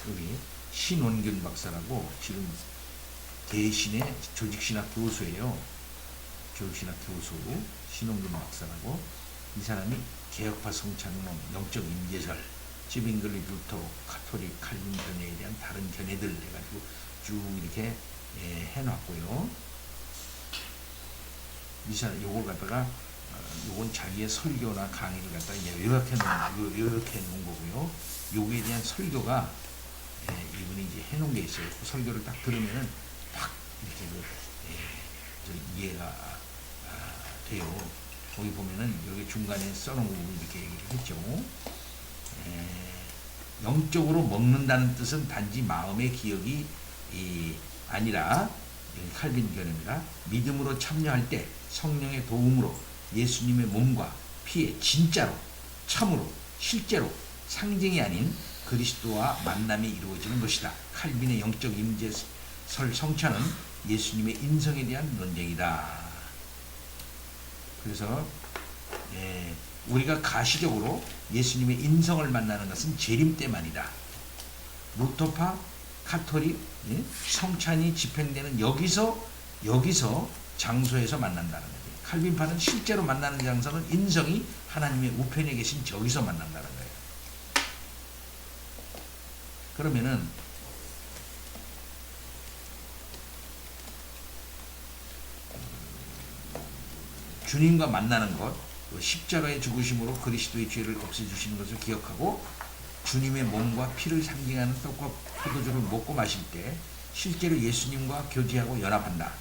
A: 여기 신원균 박사라고 지금 대신의 조직신학 교수예요. 교육신학 교수 신원균 박사라고, 이 사람이 개혁파 성찬론, 영적 임재설, 찌빙글리 루터, 카톨릭, 칼빈 견해에 대한 다른 견해들 해가지고 쭉 이렇게 해놨고요. 이 사람 요걸 갖다가 요건 자기의 설교나 강의를 갖다가 이렇게 놓은 거고요. 요거에 대한 설교가 이분이 이제 해놓은 게 있어요. 그 설교를 딱 들으면은 딱 이렇게 이해가 돼요. 거기 보면은 여기 중간에 써놓은 부분 이렇게 얘기를 했죠. 영적으로 먹는다는 뜻은 단지 마음의 기억이 아니라, 칼빈 견해입니다. 믿음으로 참여할 때 성령의 도움으로 예수님의 몸과 피에 진짜로, 참으로, 실제로 상징이 아닌 그리스도와 만남이 이루어지는 것이다. 칼빈의 영적 임재설 성찬은 예수님의 인성에 대한 논쟁이다. 그래서 우리가 가시적으로 예수님의 인성을 만나는 것은 재림 때만이다. 루터파, 카톨릭, 성찬이 집행되는 여기서 장소에서 만난다는 거예요. 칼빈파는 실제로 만나는 장소는 인성이 하나님의 우편에 계신 저기서 만난다는 거예요. 그러면은 주님과 만나는 것, 십자가의 죽으심으로 그리스도의 죄를 없애주시는 것을 기억하고, 주님의 몸과 피를 상징하는 떡과 포도주를 먹고 마실 때 실제로 예수님과 교제하고 연합한다.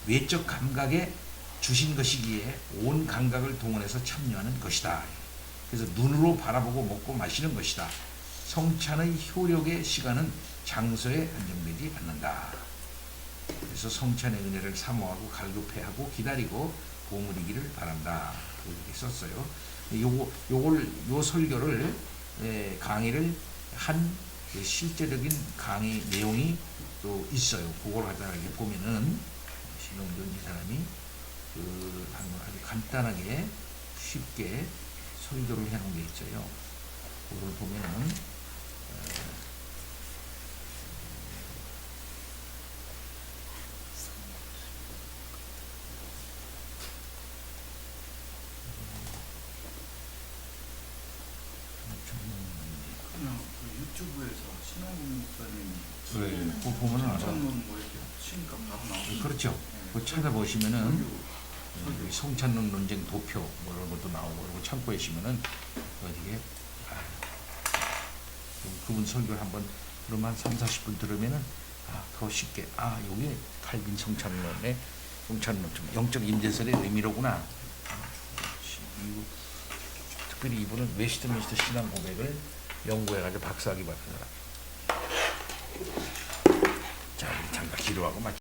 A: 외적 감각에 주신 것이기에 온 감각을 동원해서 참여하는 것이다. 그래서 눈으로 바라보고 먹고 마시는 것이다. 성찬의 효력의 시간은 장소에 한정되지 않는다. 그래서 성찬의 은혜를 사모하고 갈급해하고 기다리고 보물이기를 바란다. 이렇게 썼어요. 요 설교를 강의를 한 실제적인 강의 내용이 또 있어요. 그걸 갖다가 이렇게 보면은 신홍준 이 사람이 아주 간단하게 쉽게 설교를 해놓은 게 있어요. 그걸 보면은
E: 그냥 유튜브에서 신홍 목사님
A: 그거 보면은 알아.
E: 성찬론 뭐 이렇게 치니까 바로 나오죠.
A: 그렇죠. 그 찾아보시면은 성찬론 논쟁 도표 뭐 이런 것도 나오고, 그리고 참고해 보시면은 어디게 그분 설교를 한번 그러면 한 3-40분 들으면은 더 쉽게 여기 칼빈 성찬론의 성찬론 영적 임재설의 의미로구나. 특별히 이분은 웨스트민스터 신앙 고백을 연구해가지고 박사학위 받은 사람. 자, 우리 잠깐 기도하고 마치.